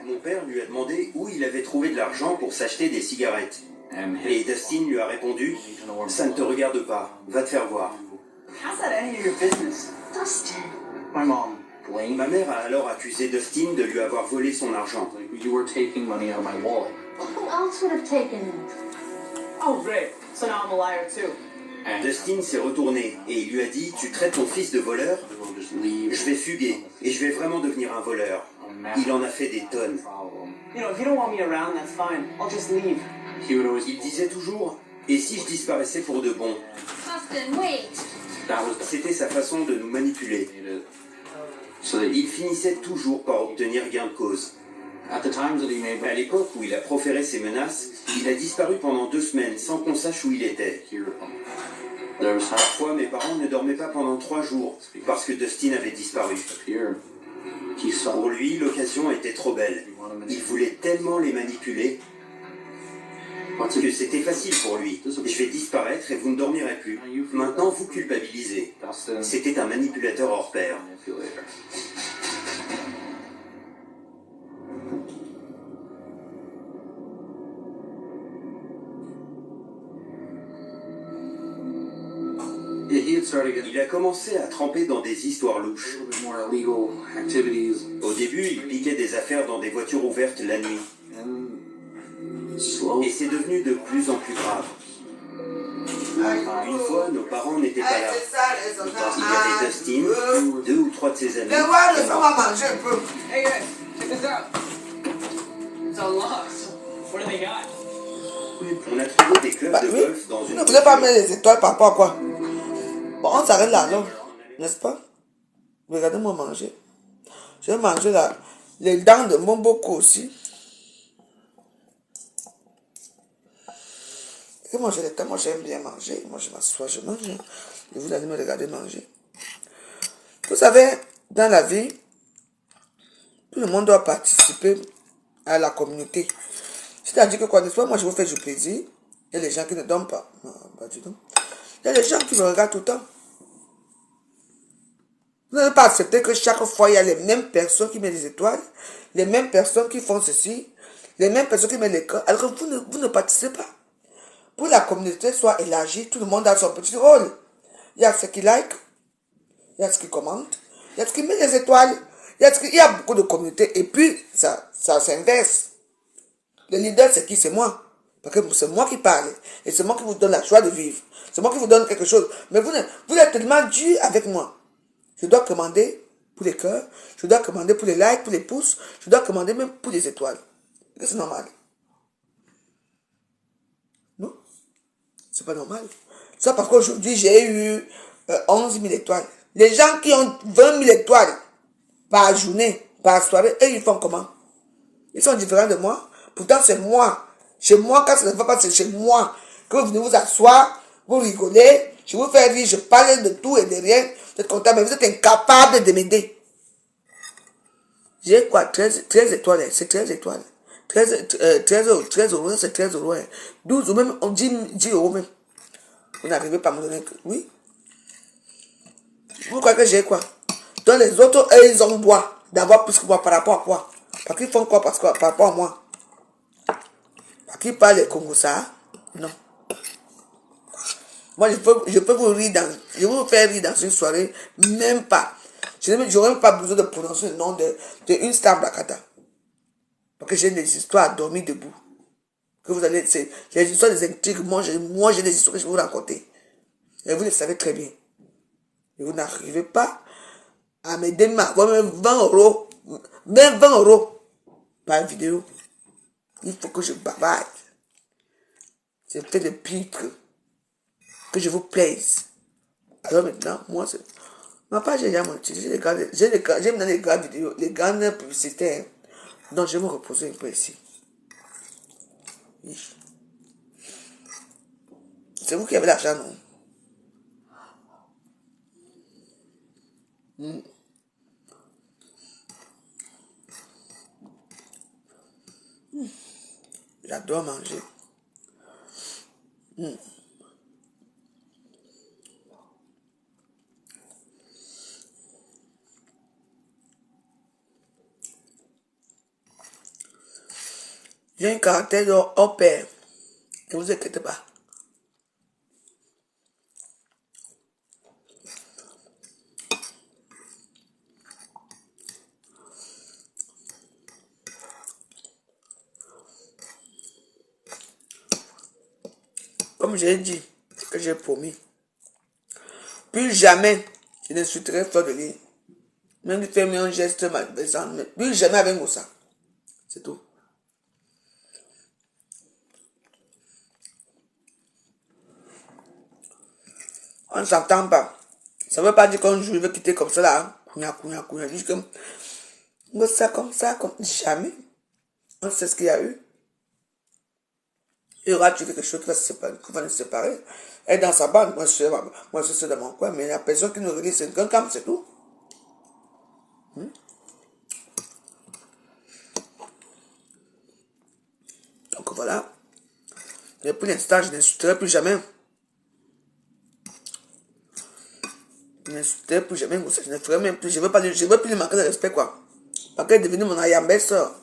Mon père lui a demandé où il avait trouvé de l'argent pour s'acheter des cigarettes. Et Dustin lui a répondu, « Ça ne te regarde pas, va te faire voir. » How's that any of your business? Dustin. My mom blamed Ma mère a alors accusé Dustin de lui avoir volé son argent. you were taking money out of my wallet. Who else would have taken it? Oh, great. So now I'm a liar too. And Dustin s'est retourné et il lui a dit, « Tu traites ton fils de voleur? we'll just leave. Je vais fuguer et je vais vraiment devenir un voleur. » Il en a fait des tonnes. You know, if you don't want me around, that's fine. I'll just leave. He would always Il disait toujours, « Et si je disparaissais pour de bon ?» Dustin, wait. That was C'était sa façon de nous manipuler. so that Il finissait toujours par obtenir gain de cause. at the times that he made À l'époque où il a proféré ses menaces, il a disparu pendant 2 semaines sans qu'on sache où il était. there was time Parfois, mes parents ne dormaient pas pendant 3 jours parce que Dustin avait disparu. here. He saw Pour lui, l'occasion était trop belle. Il voulait tellement les manipuler what's que it? c'était facile pour lui. Je vais disparaître et vous ne dormirez plus. Maintenant, vous culpabilisez. Dustin. C'était un manipulateur hors pair. Manipulator. Yeah, he had started getting Il a commencé à tremper dans des histoires a louches. little bit more illegal activities, Au début, il piquait des affaires dans des voitures ouvertes la nuit. and slow. Et c'est devenu de plus en plus grave. Une fois, nos parents n'étaient pas là. Il y avait Dustin, 2 ou 3 de ses amis. Mais ouais, ça va manger un peu. Hey guys, check this out. It's unlocked. What do they got? On a trouvé des clubs Bah de oui. golf dans Vous une ne voulez pas voiture. mettre les étoiles par rapport à quoi? Bon, on s'arrête là, alors. N'est-ce pas? Regardez-moi manger. Je vais manger là. Les dents de Momboko aussi. Et moi, moi j'aime bien manger. Moi, je m'assois, je mange. Et vous allez me regarder manger. Vous savez, dans la vie, tout le monde doit participer à la communauté. C'est-à-dire que quoi, n'est-ce pas, moi je vous fais du plaisir. Et les gens qui ne dorment pas. Non, pas du tout. Il y a des gens qui me regardent tout le temps. Vous n'allez pas accepter que chaque fois, il y a les mêmes personnes qui mettent des étoiles, les mêmes personnes qui font ceci, les mêmes personnes qui mettent les cœurs, alors que vous ne participez pas. Pour que la communauté soit élargie, tout le monde a son petit rôle. Il y a ceux qui like, il y a ceux qui commentent, il y a ceux qui mettent les étoiles, il y a beaucoup de communautés, et puis ça s'inverse. Le leader, c'est qui? C'est moi. Parce que c'est moi qui parle, et c'est moi qui vous donne la joie de vivre. C'est moi qui vous donne quelque chose. Mais vous êtes tellement dur avec moi. Je dois commander pour les cœurs, je dois commander pour les likes, pour les pouces, je dois commander même pour les étoiles. C'est normal. Non? C'est pas normal. Ça parce qu'aujourd'hui, j'ai eu 11 000 étoiles. Les gens qui ont 20 000 étoiles par journée, par soirée, eux, ils font comment? Ils sont différents de moi. Pourtant, c'est moi. Chez moi, quand ça ne va pas, c'est chez moi. Que vous venez vous asseoir, vous rigolez, je vous fais rire, je parle de tout et de rien. Vous êtes content, mais vous êtes incapable de m'aider. J'ai quoi? 13 étoiles, c'est 13 étoiles. 13 euros, c'est 13 euros. 12 ou même, on dit 10 euros même. Vous n'arrivez pas à me donner que... Oui. Vous croyez que j'ai quoi? Donc les autres, eux, ils ont droit d'avoir plus que moi par rapport à quoi? Parce qu'ils font quoi par rapport à moi? Parce qu'ils parlent les Congo ça? Non. Moi, je peux vous rire je vais vous faire rire dans une soirée, même pas. Je n'aurai même pas besoin de prononcer le nom d'une star Blakata. Parce que j'ai des histoires à dormir debout. Que vous allez, c'est les histoires des intrigues. Moi, j'ai des histoires que je vais vous raconter. Et vous le savez très bien. Et vous n'arrivez pas à m'aider même avoir même 20 euros. Même 20 euros par vidéo. Il faut que je bavarde. C'est peut-être le pire que je vous plaise. Alors maintenant, moi, c'est... Ma page est déjà monétisée. J'aime dans les grandes vidéos, les grandes publicitaires. Donc, je vais me reposer un peu ici. Oui. C'est vous qui avez l'argent, non? J'adore manger. J'ai un caractère de père. Ne vous inquiétez pas. Comme j'ai dit, que j'ai promis. Plus jamais, je ne suis très fort de lui. Même lui faire un geste malfaisant. Plus jamais avec Moussa. C'est tout. On ne s'entend pas. Ça ne veut pas dire qu'un jour il veut quitter comme ça là. Kounya. Juste comme ça, comme ça, comme jamais. On sait ce qu'il y a eu. Il y aura quelque chose qui va nous séparer. Elle est dans sa bande, moi je suis dans mon coin, mais la personne qui nous relie, c'est un camp, c'est tout. Donc voilà. Et pour l'instant, je n'insulterai plus jamais. Je n'insulterai plus jamais, je ne ferai même plus, je ne veux plus lui manquer de respect, quoi. Parce qu'elle est devenue mon ayambelle-sœur.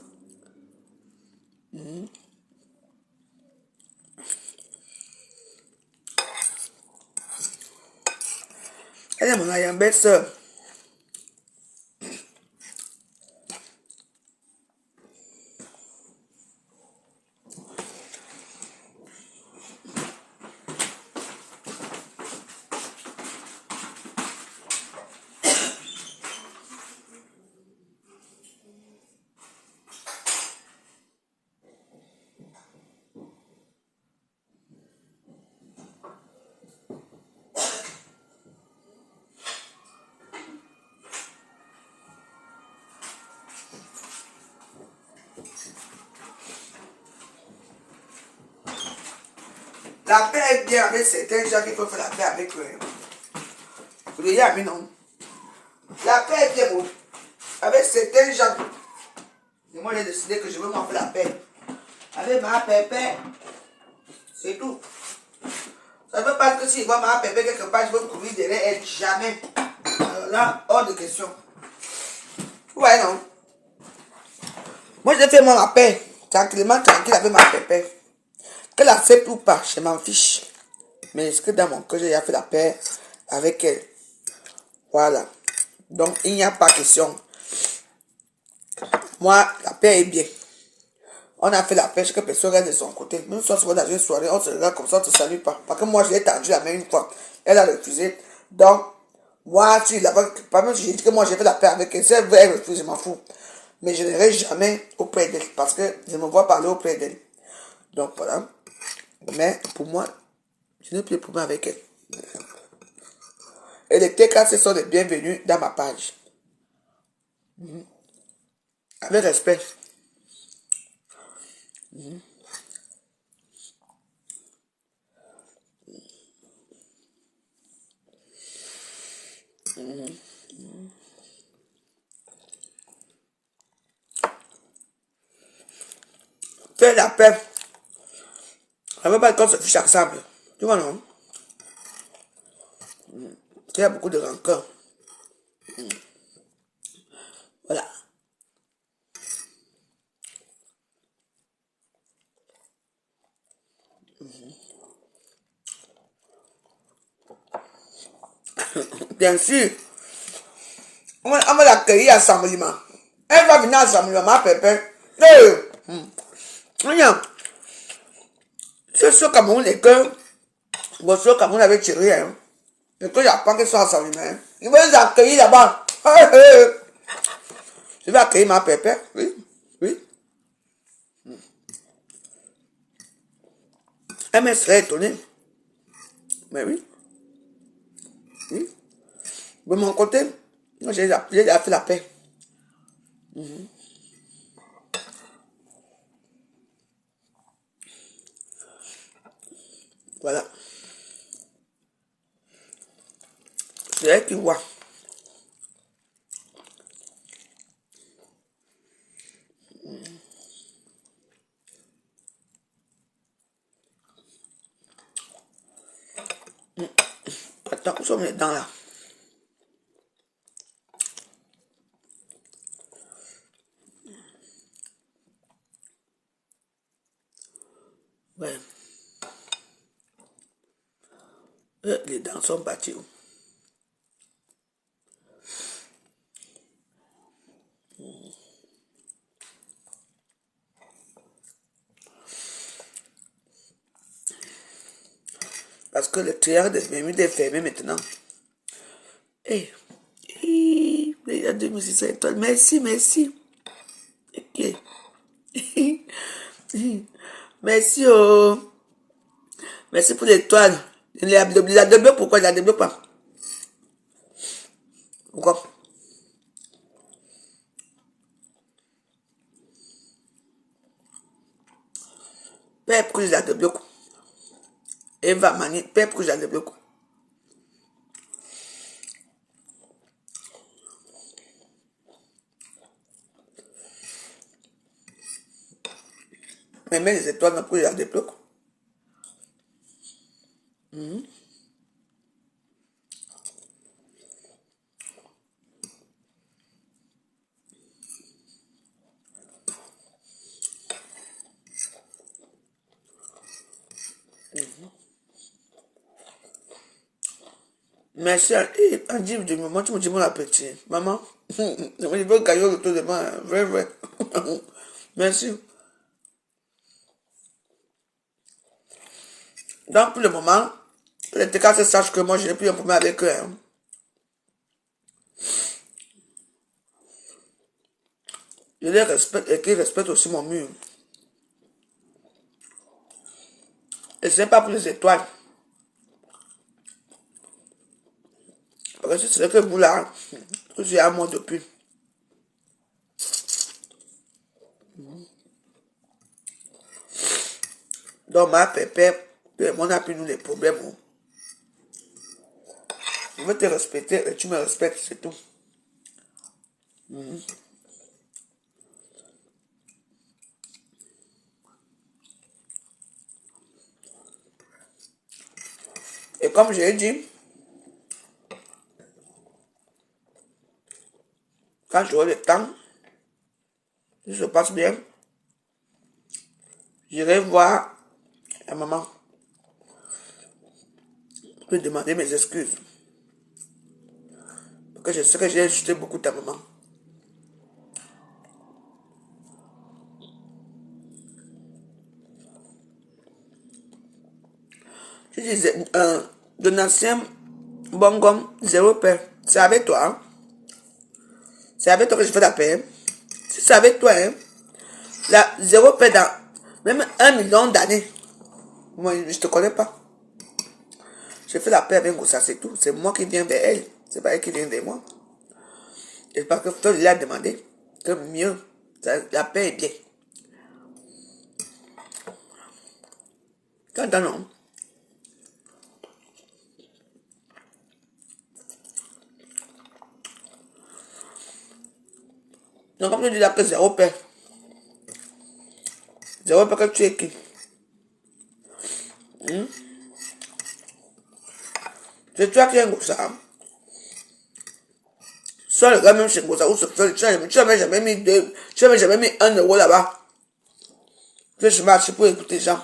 Elle est mon ayambelle-sœur. La paix est bien avec certains gens qui peuvent faire la paix avec eux. Vous voyez, Ami, non? La paix est bien avec certains gens. Et moi, j'ai décidé que je veux m'en faire la paix. Avec ma pépé, c'est tout. Ça ne veut pas dire que si je vois ma pépé quelque part, je vais me courir derrière elle. Jamais. Alors là, hors de question. Ouais, non. Moi, j'ai fait mon rappel. Tranquillement, tranquille avec ma pépé. Qu'elle a fait ou pas, je m'en fiche. Mais est-ce que dans mon cœur, j'ai déjà fait la paix avec elle? Voilà. Donc, il n'y a pas question. Moi, la paix est bien. On a fait la paix, chaque personne reste de son côté. Même si on se voit dans une soirée, on se regarde comme ça, on ne se salue pas. Parce que moi, je l'ai tendu la main une fois. Elle a refusé. Donc, moi, si là-bas, pas même si j'ai dit que moi, j'ai fait la paix avec elle, si elle veut, elle refuse, je m'en fous. Mais je n'irai jamais auprès d'elle. Parce que je me vois parler auprès d'elle. Donc, voilà. Mais, pour moi, je n'ai plus de problème avec elle. Et les TKC sont les bienvenus dans ma page. Avec respect. Fais la paix. Ça ne veut pas qu'on se fiche ensemble. Tu vois, non? Il y a beaucoup de rancœur. Voilà. Bien sûr. On va l'accueillir à Assemblement. Elle va venir à Assemblement, ma pépé. Regarde. C'est ce Cameroun et que votre Cameroun avait tiré. Hein. Et que j'apprends qu'ils sont à Assemblement. Hein. Ils vont les accueillir là-bas. Je vais accueillir ma pépé. Oui. Oui. Elle me serait étonnée. Mais oui. Oui. De mon côté, moi j'ai déjà fait la paix. Voilà. C'est elle qui voit. Attends, où sont mes dents là? Ouais. Les dents sont battues. Parce que le triangle des Bermudes est fermé maintenant. Eh, il y a 2600 étoiles. Merci, merci. Ok. Merci, oh. Merci pour l'étoile. Il a débloqué, pourquoi il a débloqué pas? Pourquoi? Père, pourquoi il a débloqué? Eva Mani, Père, pourquoi il a débloqué? Mais même les étoiles, pourquoi il a débloqué? Merci, Andy, du moment, tu me dis mon appétit. Maman, je veux gagner autour de moi, vrai, vrai. Merci. Donc, pour le moment, les TKC sachent que moi, je n'ai plus un problème avec eux. Hein. Je les respecte et qu'ils respectent aussi mon mur. Et ce n'est pas pour les étoiles. Parce que c'est que vous là, j'ai un mois depuis. Donc, ma pépé, on a plus nous les problèmes. Je veux te respecter et tu me respectes, c'est tout. Et comme je l'ai dit, quand j'aurai le temps, si ça se passe bien, j'irai voir la maman. Je peux demander mes excuses. Parce que je sais que j'ai insulté beaucoup ta maman. Je disais, donation, bon gomme, zéro paix. C'est avec toi, hein? C'est avec toi que je fais la paix. Si c'est avec toi, hein? La zéro paix dans même 1 million d'années. Moi, je ne te connais pas. Je fais la paix avec Gossa, c'est tout. C'est moi qui viens vers elle. C'est pas elle qui vient vers moi. Et parce que toi, il a demandé que mieux, la paix est bien. Quand non. Donc, comme je dis là que zéro paix. Zéro paix que tu es qui? C'est toi qui es un Gossa. Soit le gars même chez Gossa, ou se fait, tu n'avais jamais mis 2, tu n'avais jamais mis 1 euro là-bas. Je marche pour écouter les gens.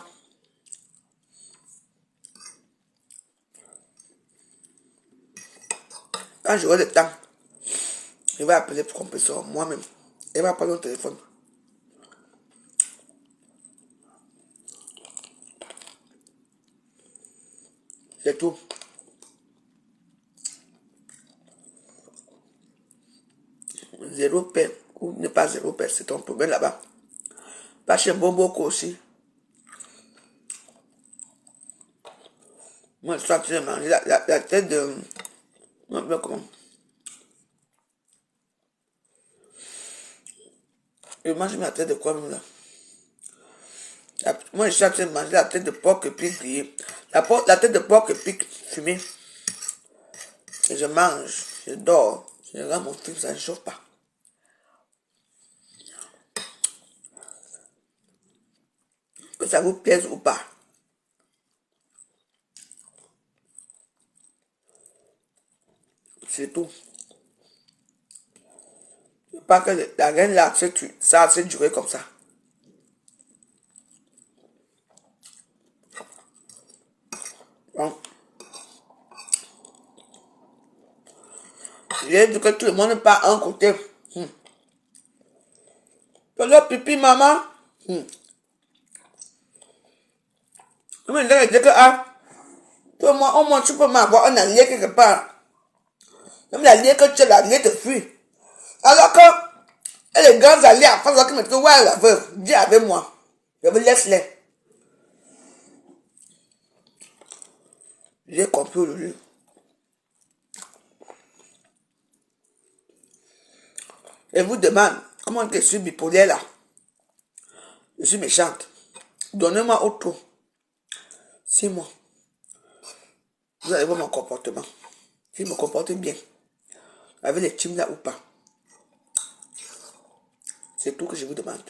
Quand j'aurai le temps, je vais appeler pour qu'on puisse moi-même. Elle va prendre mon téléphone. C'est tout. Zéro paix ou ne pas zéro paix, c'est ton problème là-bas. Pas chez Boboko aussi. Moi, je suis en train de manger la tête de... Non, comment? Je mange ma tête de quoi même là? Moi, je suis en train de manger la tête de porc épic grillée. La tête de porc épic fumée. Et je mange, je dors, je regarde mon film, ça ne chauffe pas. Que ça vous plaise ou pas. C'est tout. Pas que la reine là, ça a assez duré comme ça. Bon. J'ai dit que tout le monde part un côté. Le pipi, maman. Je me dis que, ah, toi, moi, au moins, tu peux m'avoir un allié quelque part. Même l'allié que tu as, l'allié te fuit. Alors que, et les grands alliés à face qui me disent, ouais, la veuve, dis avec moi. Je vous laisse-les. J'ai compris aujourd'hui. Et vous demande, comment je suis bipolaire là? Je suis méchante. Donnez-moi autre. 6 mois. Vous allez voir mon comportement. Si je me comporte bien. Avec les teams là ou pas. C'est tout que je vous demande.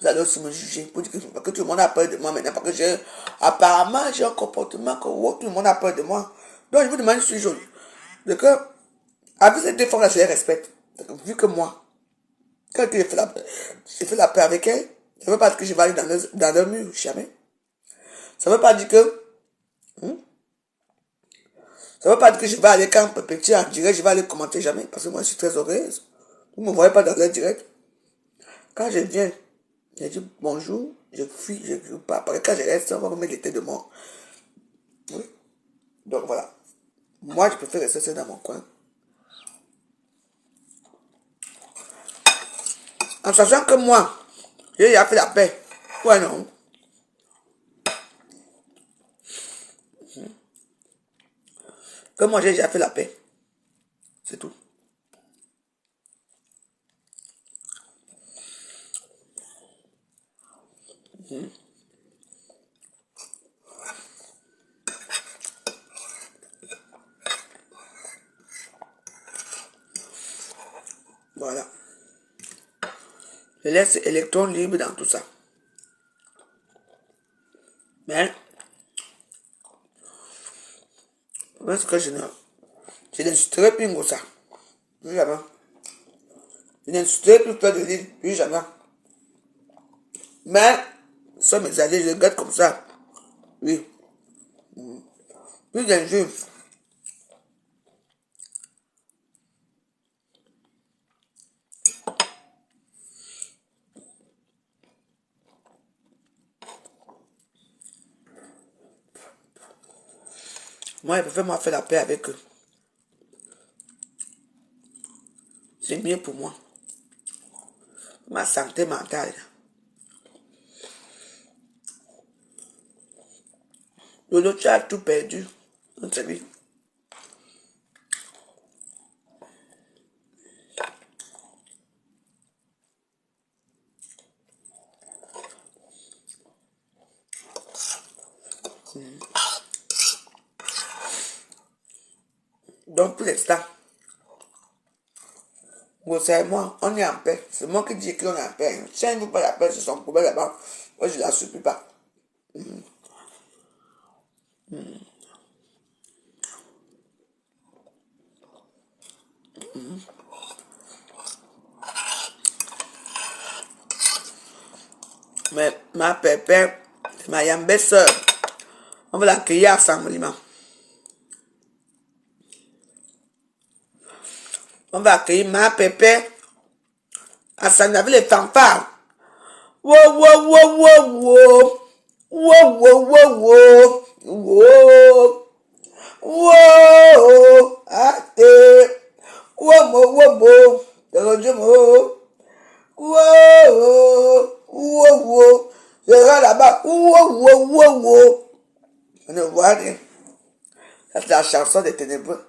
Vous allez aussi me juger pour dire que tout le monde a peur de moi maintenant. Parce que apparemment, j'ai un comportement que tout le monde a peur de moi. Donc, je vous demande, je suis jolie. Donc, avec ces deux femmes-là, je les respecte. Donc, vu que moi, quand j'ai fait la paix avec elle, ça ne veut pas dire que je vais aller dans leur mur, jamais. Ça ne veut pas dire que... Ça ne veut pas dire que je vais aller quand petit en direct, je vais aller commenter jamais. Parce que moi, je suis très heureuse. Vous ne me voyez pas dans leur direct. Quand je viens, je dis bonjour, je fuis, je ne crie pas. Parce que quand je reste, on va me mettre les têtes de mort. Oui. Donc voilà. Moi, je préfère rester seul dans mon coin. En sachant que moi, j'ai déjà fait la paix. Ouais, non. Que moi, j'ai déjà fait la paix. C'est tout. Voilà. Je laisse électrons libres dans tout ça. Mais, Parce que je n'insulterai plus Ngossa. Plus jamais. Je n'insulterai plus Fleur de Lys. Plus jamais. Mais, sans mes alliés, je les garde comme ça. Oui. Plus d'injures. Moi, il préfère moi faire la paix avec eux. C'est mieux pour moi. Ma santé mentale. Lolo, tu as tout perdu. On te dit. Donc, pour l'instant, Ngossa et moi, on est en paix. C'est moi qui dis qu'on est en paix. Si elle ne veut pas la paix, c'est son problème là-bas. Moi, je ne la supplie pas. Mais ma pépère, c'est ma yambé sœur. On va l'accueillir assemblement. On va accueillir ma pépère assemblement avec les fanfares. Wow, wow, wow, wow, wow. Wow, wow, wow, wow. Wow. Ate. Wow, wow, wow, wow. Wow. Wow, wow, wow. Je regarde là-bas. Wow, wow, wow, wow. On ne voit rien. Ça, c'est la chanson des ténébreux.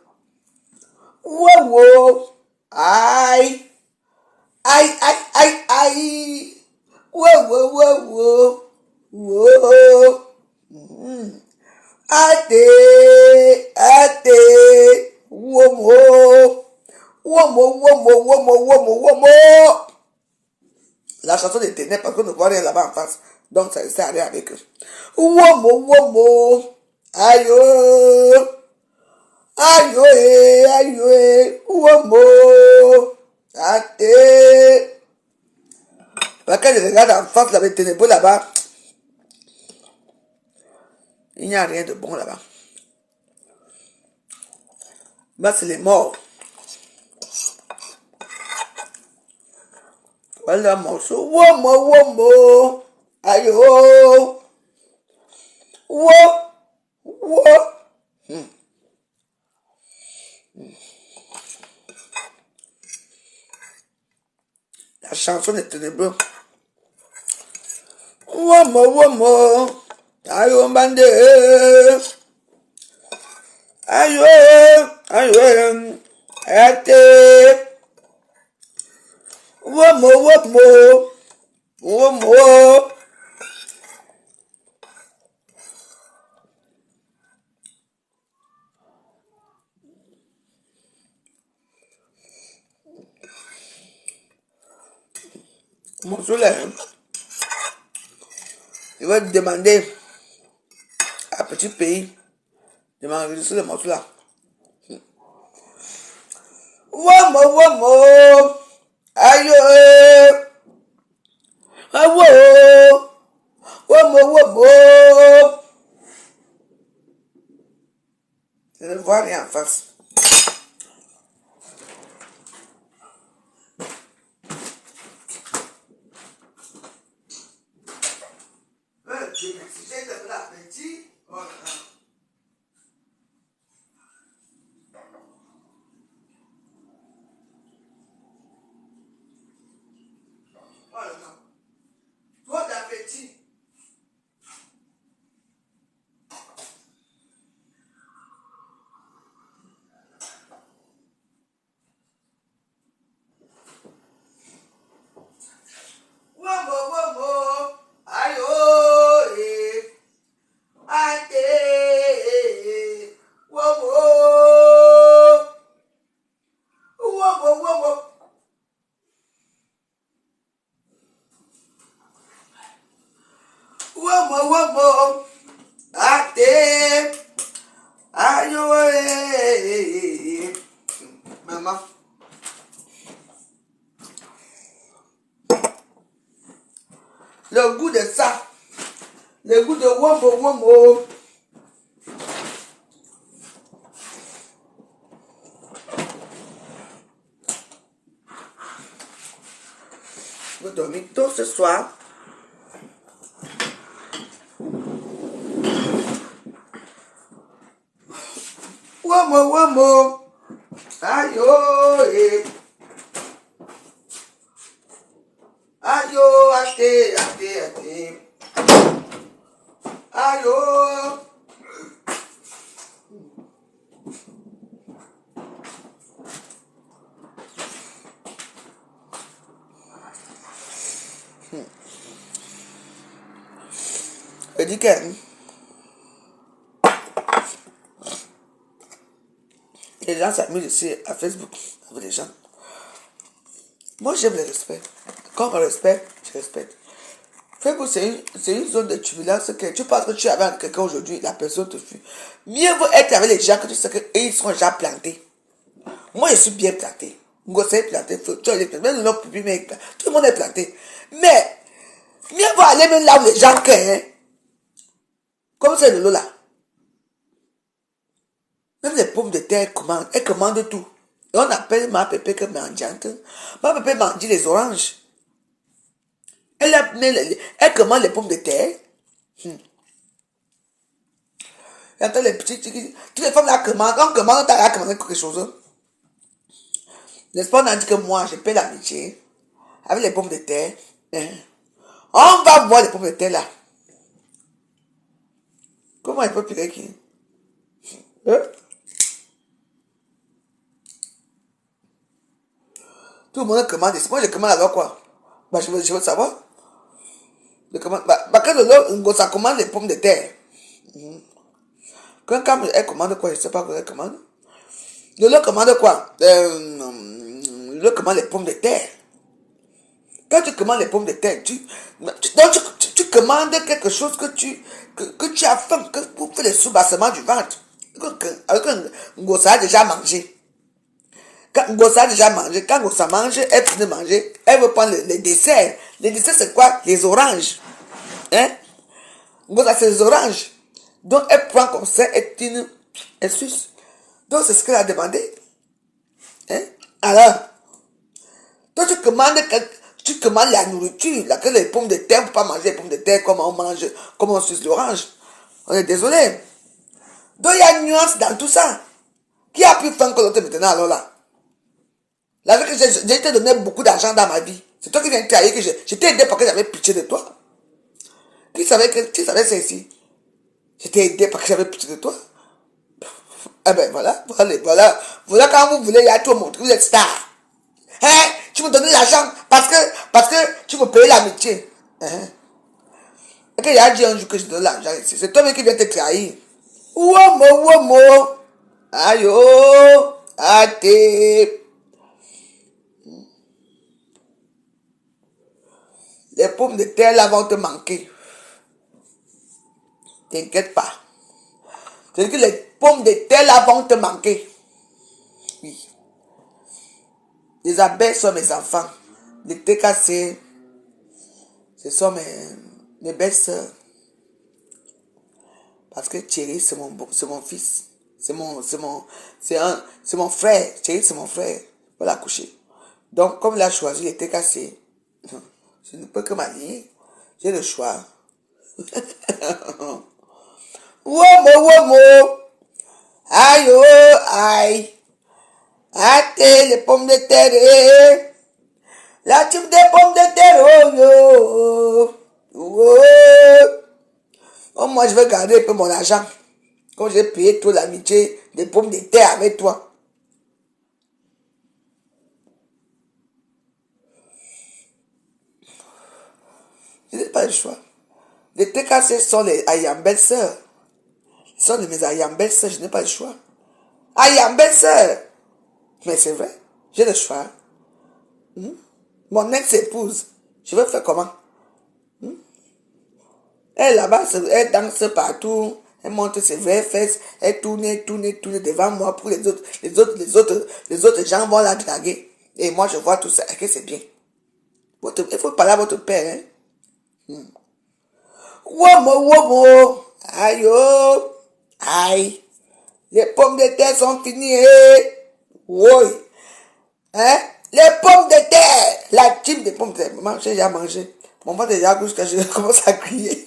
Wow, wow. Aïe. Aïe, aïe, aïe, aïe. Wow, wow, wow, wow. Wow. Ate. Ate. Wow, wow. Wow, wow, wow, wow, wow, wow, wow, wow. La chanson des ténèbres parce qu'on ne voit rien là-bas en face. Donc ça ne sert à rien avec eux. Womo, womo. Aïe. Aïe, aïe. Womo. Ate. Quand je regarde en face, là, les ténébreux là-bas, il n'y a rien de bon là-bas. Là, c'est les morts. Voilà un morceau. Womo, womo. Aïe. Wo. Wo. La chanson des ténébreux. Womo, womo. Aïe, bande. Aïe, aïe. Ate. Womo, womo. Womo. Mon soleil. Il va demander à petit pays de m'enregistrer le morceau là. Womo, womo. Aïe. Awo. Womo, womo. Je ne vois rien en face. Womo, womo. Ate. Aïe, ouais. Maman. Le goût de ça. Le goût de wombo wombo. Je vais dormir tôt ce soir. Wombo wombo. Aïe, eh. Aïe, até, até, até. Aïe. Je dis que les gens s'amusent ici à Facebook avec les gens. Moi, j'aime le respect. Quand on respecte, je respecte. Facebook, c'est une zone de turbulence que tu penses que tu es avec quelqu'un aujourd'hui, la personne te fuit. Mieux vaut être avec les gens que tu sais qu'ils seront déjà plantés. Moi, je suis bien planté. Ngossé est planté, tu es planté, même le public est planté. Tout le monde est planté. Mais, mieux vaut aller même là où les gens créent. Hein. Comme c'est le lot là. Même les pommes de terre commandent. Elles commandent tout. Et on appelle ma pépé que mendiante. Ma pépé mendie les oranges. Elle commande les pommes de terre. Et attends les petits. Toutes les femmes là commandent. On commande, on t'a commandé quelque chose. N'est-ce pas, on a dit que moi, je paie l'amitié. Avec les pommes de terre. On va voir les pommes de terre là. Comment il peut piquer qui? Tout le monde commande. Moi, je commande alors quoi? Bah, je veux savoir. Je commande. Quand ça commande les pommes de terre. Quand elle commande quoi? Je ne sais pas quoi elle commande. Le commande quoi? Le commande les pommes de terre. Quand tu commandes les pommes de terre, tu commandes quelque chose que tu as faim, pour faire le soubassements du ventre. Avec un gossa a déjà mangé. Quand gossa a déjà mangé, quand gossa mange, elle finit de manger, elle veut prendre les desserts. Les desserts, c'est quoi? Les oranges. Hein? Gossa, c'est les oranges. Donc, elle prend comme ça, elle suce. Donc, c'est ce qu'elle a demandé. Hein? Alors, toi, tu commandes la nourriture, laquelle les pommes de terre, on ne peut pas manger les pommes de terre comme on mange, comme on suce l'orange. On est désolé. Donc, il y a une nuance dans tout ça. Qui a plus faim que l'autre maintenant, alors là? La vie que j'ai te donné beaucoup d'argent dans ma vie. C'est toi qui viens de trahir que je t'ai aidé parce que j'avais pitié de toi. Qui savait c'est ici? Je t'ai aidé parce que j'avais pitié de toi. Eh ben voilà quand vous voulez, il y a tout le monde, vous êtes star. Hein? Tu me donnes l'argent parce que tu me payes l'amitié. Hein? Et qu'il y a dit un jour que je donne l'argent ici. C'est toi-même qui viens te trahir. Womo. Aïe, até. Les pommes de terre là vont te manquer. T'inquiète pas. C'est-à-dire que les pommes de terre là vont te manquer. Oui. Les abeilles sont mes enfants. Les TKC, ce sont mes belles-sœurs. Parce que Thierry, c'est mon fils. C'est mon frère. Thierry, c'est mon frère. Voilà, coucher. Donc, comme il a choisi les TKC, je ne peux que m'allier. J'ai le choix. Womo. Aïe. Até les pommes de terre. La type des pommes de terre. Oh, moi, je vais garder un peu mon argent. Quand j'ai payé toute l'amitié des pommes de terre avec toi. Je n'ai pas le choix. Les TKC sont les ayam belles-sœurs. Ils sont de mes ayam belles-sœurs, je n'ai pas le choix. Ayam belles-sœurs. Mais c'est vrai, j'ai le choix. Mon ex-épouse, je vais faire comment? Elle là-bas, elle danse partout. Elle montre ses vraies fesses, elle tourne devant moi pour les autres gens vont la draguer. Et moi, je vois tout ça, et que c'est bien. Il faut parler à votre père, hein. Womo, aïe, oh, aïe. Les pommes de terre sont finies, oui. Hein? Les pommes de terre, la team des pommes de terre. Maman, j'ai déjà mangé. Mon ventre est déjà gauche quand je commence à crier.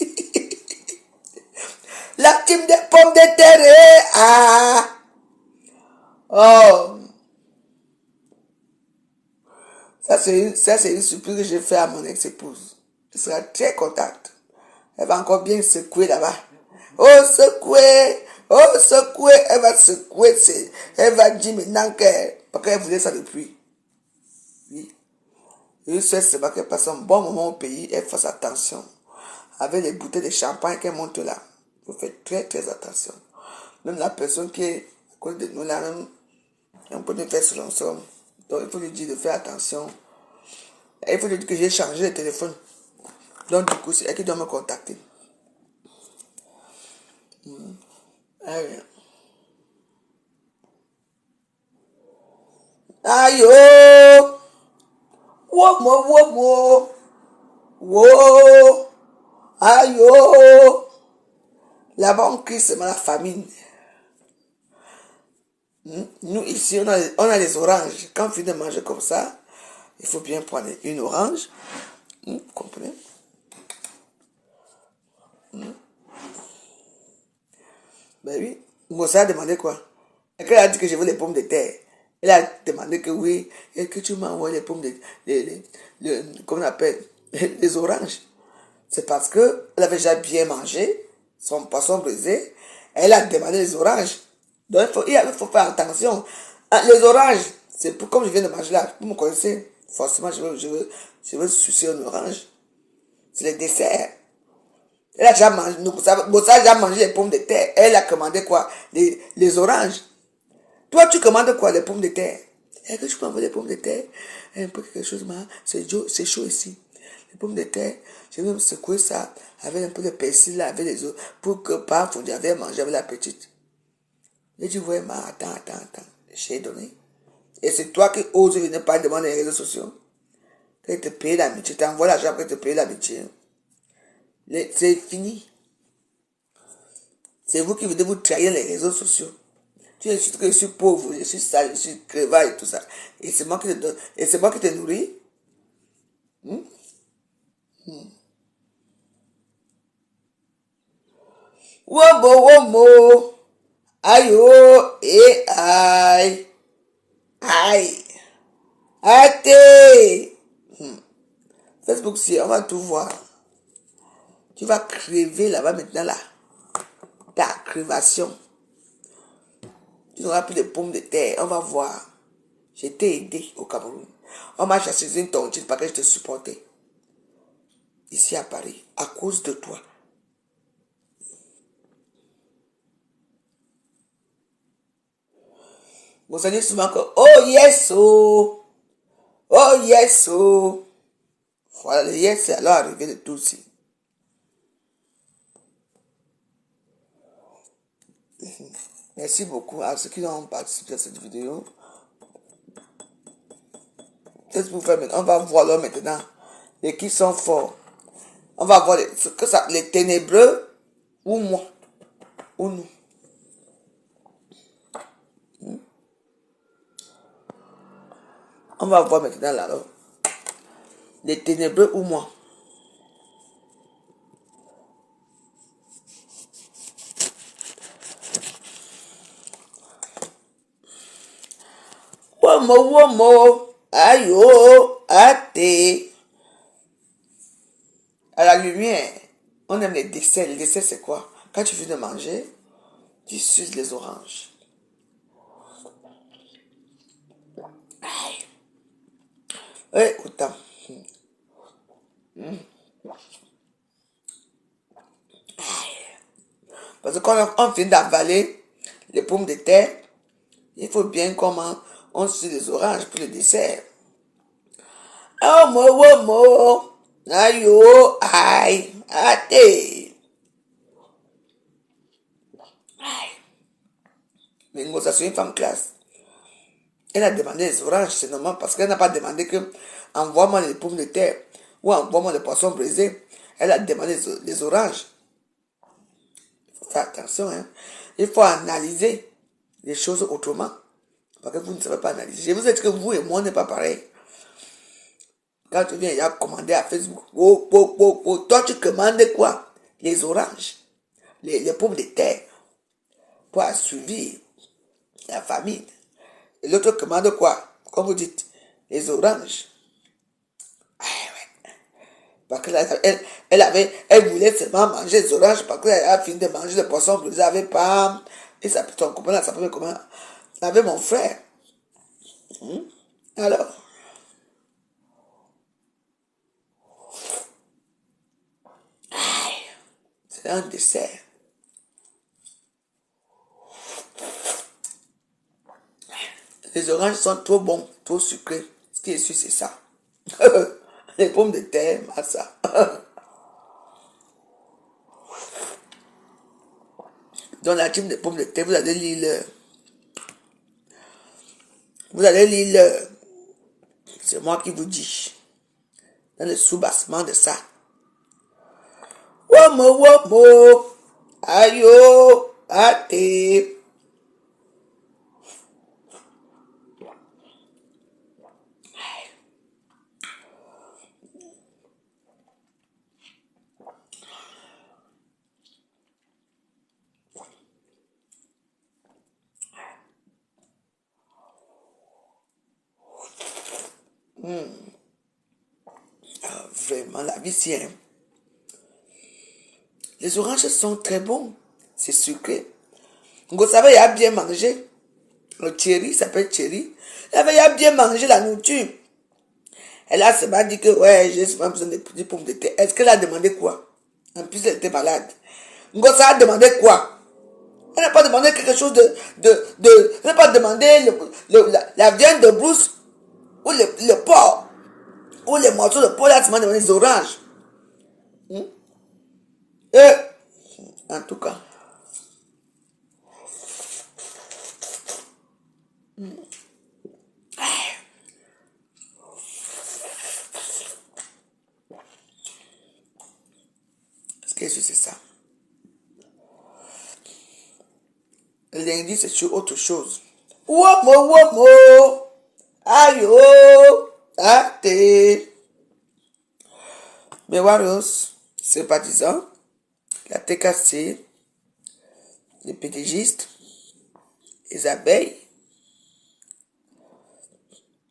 La team des pommes de terre, ah. Oh. Ça, c'est une surprise que j'ai fait à mon ex-épouse. Elle sera très contente. Elle va encore bien secouer là-bas. Oh, secouer. Elle va secouer. Elle va dire maintenant qu'elle voulait ça depuis. Oui. Et c'est pas qu'elle passe un bon moment au pays. Elle fasse attention. Avec les bouteilles de champagne qu'elle monte là. Il faut faire très, très attention. Même la personne qui est à côté de nous là, on peut nous faire sur l'ensemble. Donc, il faut lui dire de faire attention. Et il faut lui dire que j'ai changé le téléphone. Donc, du coup, c'est elle qui doit me contacter. Aïe. Aïe, oh. Womo. Wow. Aïe, oh. Là-bas, on crie seulement la famine. Nous, ici, on a les oranges. Quand on finit de manger comme ça, il faut bien prendre une orange. Vous comprenez? Ben oui. Moussa a demandé quoi? Et quand elle a dit que je veux les pommes de terre, elle a demandé que oui, et que tu m'envoies les pommes de comment on appelle? Les oranges. C'est parce que elle avait déjà bien mangé son poisson brisé. Elle a demandé les oranges. Donc il faut faire attention. Les oranges, c'est pour, comme je viens de manger là, vous me connaissez, forcément je veux sucer une orange. C'est le dessert. Elle a déjà mangé, Moussa a déjà mangé les pommes de terre. Elle a commandé quoi? Les oranges. Toi, tu commandes quoi? Les pommes de terre. Est-ce que tu peux envoyer les pommes de terre? Un peu quelque chose, c'est chaud ici. Les pommes de terre, je vais me secouer ça avec un peu de persil là, avec les autres, pour que par contre, j'avais mangé avec la petite. Et tu vois, attends. J'ai donné. Et c'est toi qui oses venir pas demander les réseaux sociaux. Quand te paye l'amitié, t'envoies l'argent après te payer l'amitié. C'est fini. C'est vous qui venez vous trahir les réseaux sociaux. Tu es sûr que je suis pauvre, je suis sale, je suis crevard et tout ça. Et c'est moi qui te donne, et c'est moi qui te nourris. Womo. Aïe, oh, et aïe. Aïe. Aïe. Facebook, si on va tout voir. Tu vas crever là-bas maintenant là. Ta crevation. Tu n'auras plus de pommes de terre. On va voir. Je t'ai aidé au Cameroun. On m'a chassé une tontine parce que je te supportais. Ici à Paris. À cause de toi. Vous savez souvent que oh yes oh. Oh yes oh. Voilà, le yes c'est alors arrivé de tout aussi. Merci beaucoup à ceux qui ont participé à cette vidéo. On va voir là maintenant les qui sont forts. On va voir les ténébreux ou moi ou nous. On va voir maintenant là. Les ténébreux ou moi. Womo. Aïe, oh, athée. À la lumière, on aime les desserts. Les desserts, c'est quoi? Quand tu viens de manger, tu suces les oranges. Aïe. Ouais, autant. Parce que quand on vient d'avaler les pommes de terre, il faut bien comment on suce les oranges pour le dessert. Oh, mo. Aïe, oh, aïe, athée. Mais Ngosa, c'est une femme classe. Elle a demandé les oranges, c'est normal, parce qu'elle n'a pas demandé que envoie-moi les pommes de terre ou envoie-moi les poissons brisés. Elle a demandé les oranges. Il faut faire attention, hein. Il faut analyser les choses autrement. Parce que vous ne savez pas analyser. Je vous ai dit que vous et moi, on n'est pas pareil. Quand tu viens, il y a commandé à Facebook. Toi, tu commandes quoi? Les oranges, les pommes de terre, pour assouvir la famille. Et l'autre commande quoi? Comme vous dites, les oranges. Ah, ouais. Parce que elle voulait seulement manger les oranges parce qu'elle a fini de manger le poisson que vous n'avez pas. Et ça peut comprendre, ça peut comment? Avec mon frère. Alors, c'est un dessert. Les oranges sont trop bons, trop sucrés. Ce qui est sûr, c'est ça. Les pommes de terre, ça. Dans la team de pommes de terre, vous allez lire c'est moi qui vous dis. Dans le sous-bassement de ça. Womo, ayo, ate. Vraiment, la vie, c'est un. Les oranges sont très bons. C'est sucré. Vous savez, il a bien mangé. Le chéri, ça s'appelle chéri. Il a bien mangé la nourriture. Elle a seulement dit que, ouais, j'ai souvent besoin de petites pommes de terre. Est-ce qu'elle a demandé quoi? En plus, elle était malade. Ngosa a demandé quoi? Elle n'a pas demandé quelque chose elle n'a pas demandé la viande de brousse ou le porc ou les morceaux de porc. Elle a seulement demandé des oranges. Et, en tout cas, qu'est-ce que c'est ça? Lundi, c'est sur autre chose. Womo, ayo, ate. Mes warriors, sympathisants, la TKC, les pédigistes, les abeilles.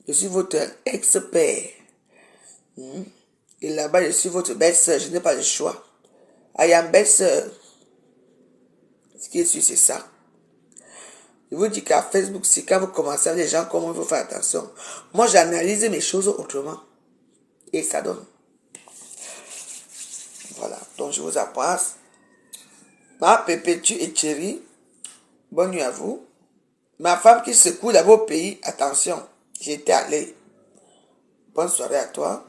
Je suis votre expert. Et là-bas, je suis votre belle-sœur. Je n'ai pas le choix. I am belle-sœur. Ce qui est sûr, c'est ça. Je vous dis qu'à Facebook, si quand vous commencez avec les gens, comment il faut faire attention. Moi, j'analyse mes choses autrement. Et ça donne. Voilà. Donc, je vous embrasse. Ma Pépétu et Thierry, bonne nuit à vous. Ma femme qui secoue là-bas au pays, attention, j'étais allé. Bonne soirée à toi.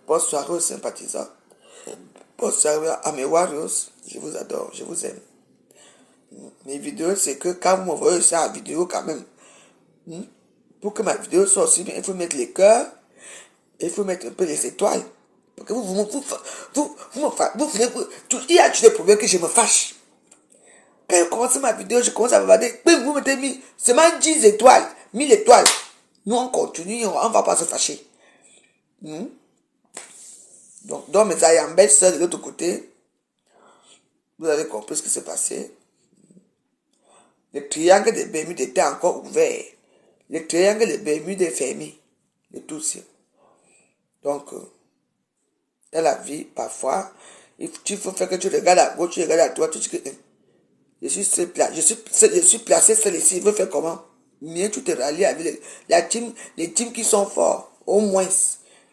Bonne soirée aux sympathisants. Bonne soirée à mes warriors. Je vous adore, je vous aime. Mes vidéos, c'est que quand vous m'envoyez ça en vidéo quand même, pour que ma vidéo soit aussi bien, il faut mettre les cœurs, il faut mettre un peu les étoiles. Parce que il y a des problèmes que je me fâche. Quand je commence ma vidéo, je commence à bavarder, vous mettez seulement 10 étoiles, 1000 étoiles. Nous, on continue, on ne va pas se fâcher. Donc, dans mes ayambelles sœurs de l'autre côté, vous avez compris ce qui s'est passé. Le triangle des Bermudes était encore ouvert. Le triangle des Bermudes est fermé. Le tout c'est. Donc, dans la vie, parfois, il faut faire que tu regardes à gauche, tu regardes à droite, tu dis que je suis placé celle-ci, il veut faire comment? Mieux tu te rallies avec les teams qui sont forts, au moins.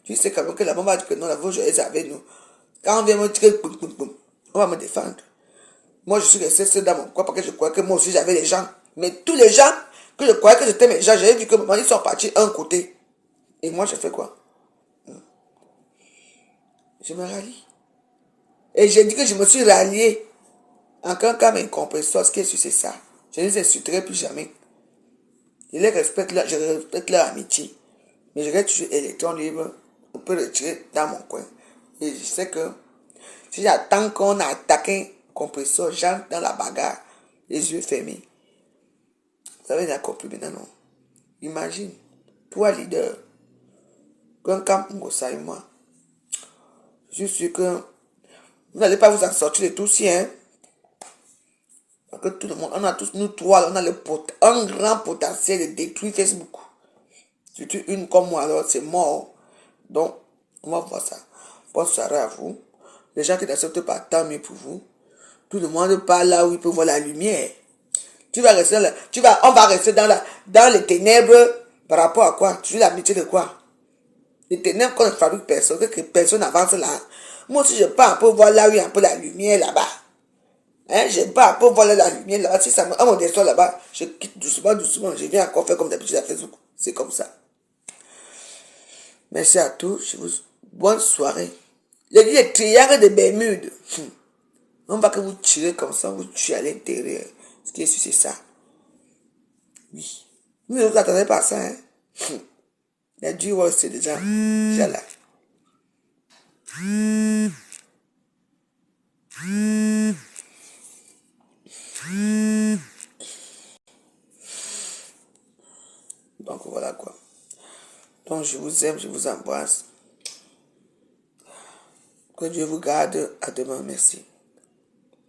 Tu sais quand même que la maman dit que non, la voix est avec nous. Quand on vient me dire on va me défendre. Moi, je suis resté seul dans mon coin parce que je croyais que moi aussi j'avais les gens. Mais tous les gens que je croyais que j'étais mes gens, j'avais vu que maman, ils sont partis un côté. Et moi, je fais quoi? Je me rallie. Et j'ai dit que je me suis rallié en qu'un cas incompréhensible. Ce qui est sûr, c'est ça. Je ne les insulterai plus jamais. Je respecte leur amitié. Mais je reste toujours électron libre. On peut le retirer dans mon coin. Et je sais que si j'attends qu'on a attaqué un compresseur, j'entre dans la bagarre, les yeux fermés. Vous avez bien compris maintenant, non? Imagine, toi leader, qu'un camp Ngossa et moi, je suis sûr que vous n'allez pas vous en sortir de tout ci, hein? Parce que tout le monde, on a tous, nous trois, on a un grand potentiel de détruire Facebook. Surtout une comme moi, alors c'est mort. Donc, on va voir ça. Bonne soirée à vous. Les gens qui n'acceptent pas, tant mieux pour vous. Tout le monde parle là où il peut voir la lumière. On va rester dans les ténèbres par rapport à quoi? Tu veux l'amitié de quoi? Les ténèbres qu'on ne fabrique personne, que personne n'avance là. Moi aussi, je pars un peu voir là où il y a un peu la lumière là-bas. Hein? Je pars un peu voir la lumière là-bas. Si ça me descend là-bas, je quitte doucement. Je viens encore faire comme d'habitude à Facebook. C'est comme ça. Merci à tous. Bonne soirée. J'ai dit les triangles de Bermude. On va que vous tirez comme ça, vous tuez à l'intérieur. Ce qui est sûr, c'est ça. Oui. Vous ne vous attendez pas à ça, hein? Les Dieu, c'est déjà là. Donc voilà quoi. Donc je vous aime, je vous embrasse. Que Dieu vous garde. À demain. Merci.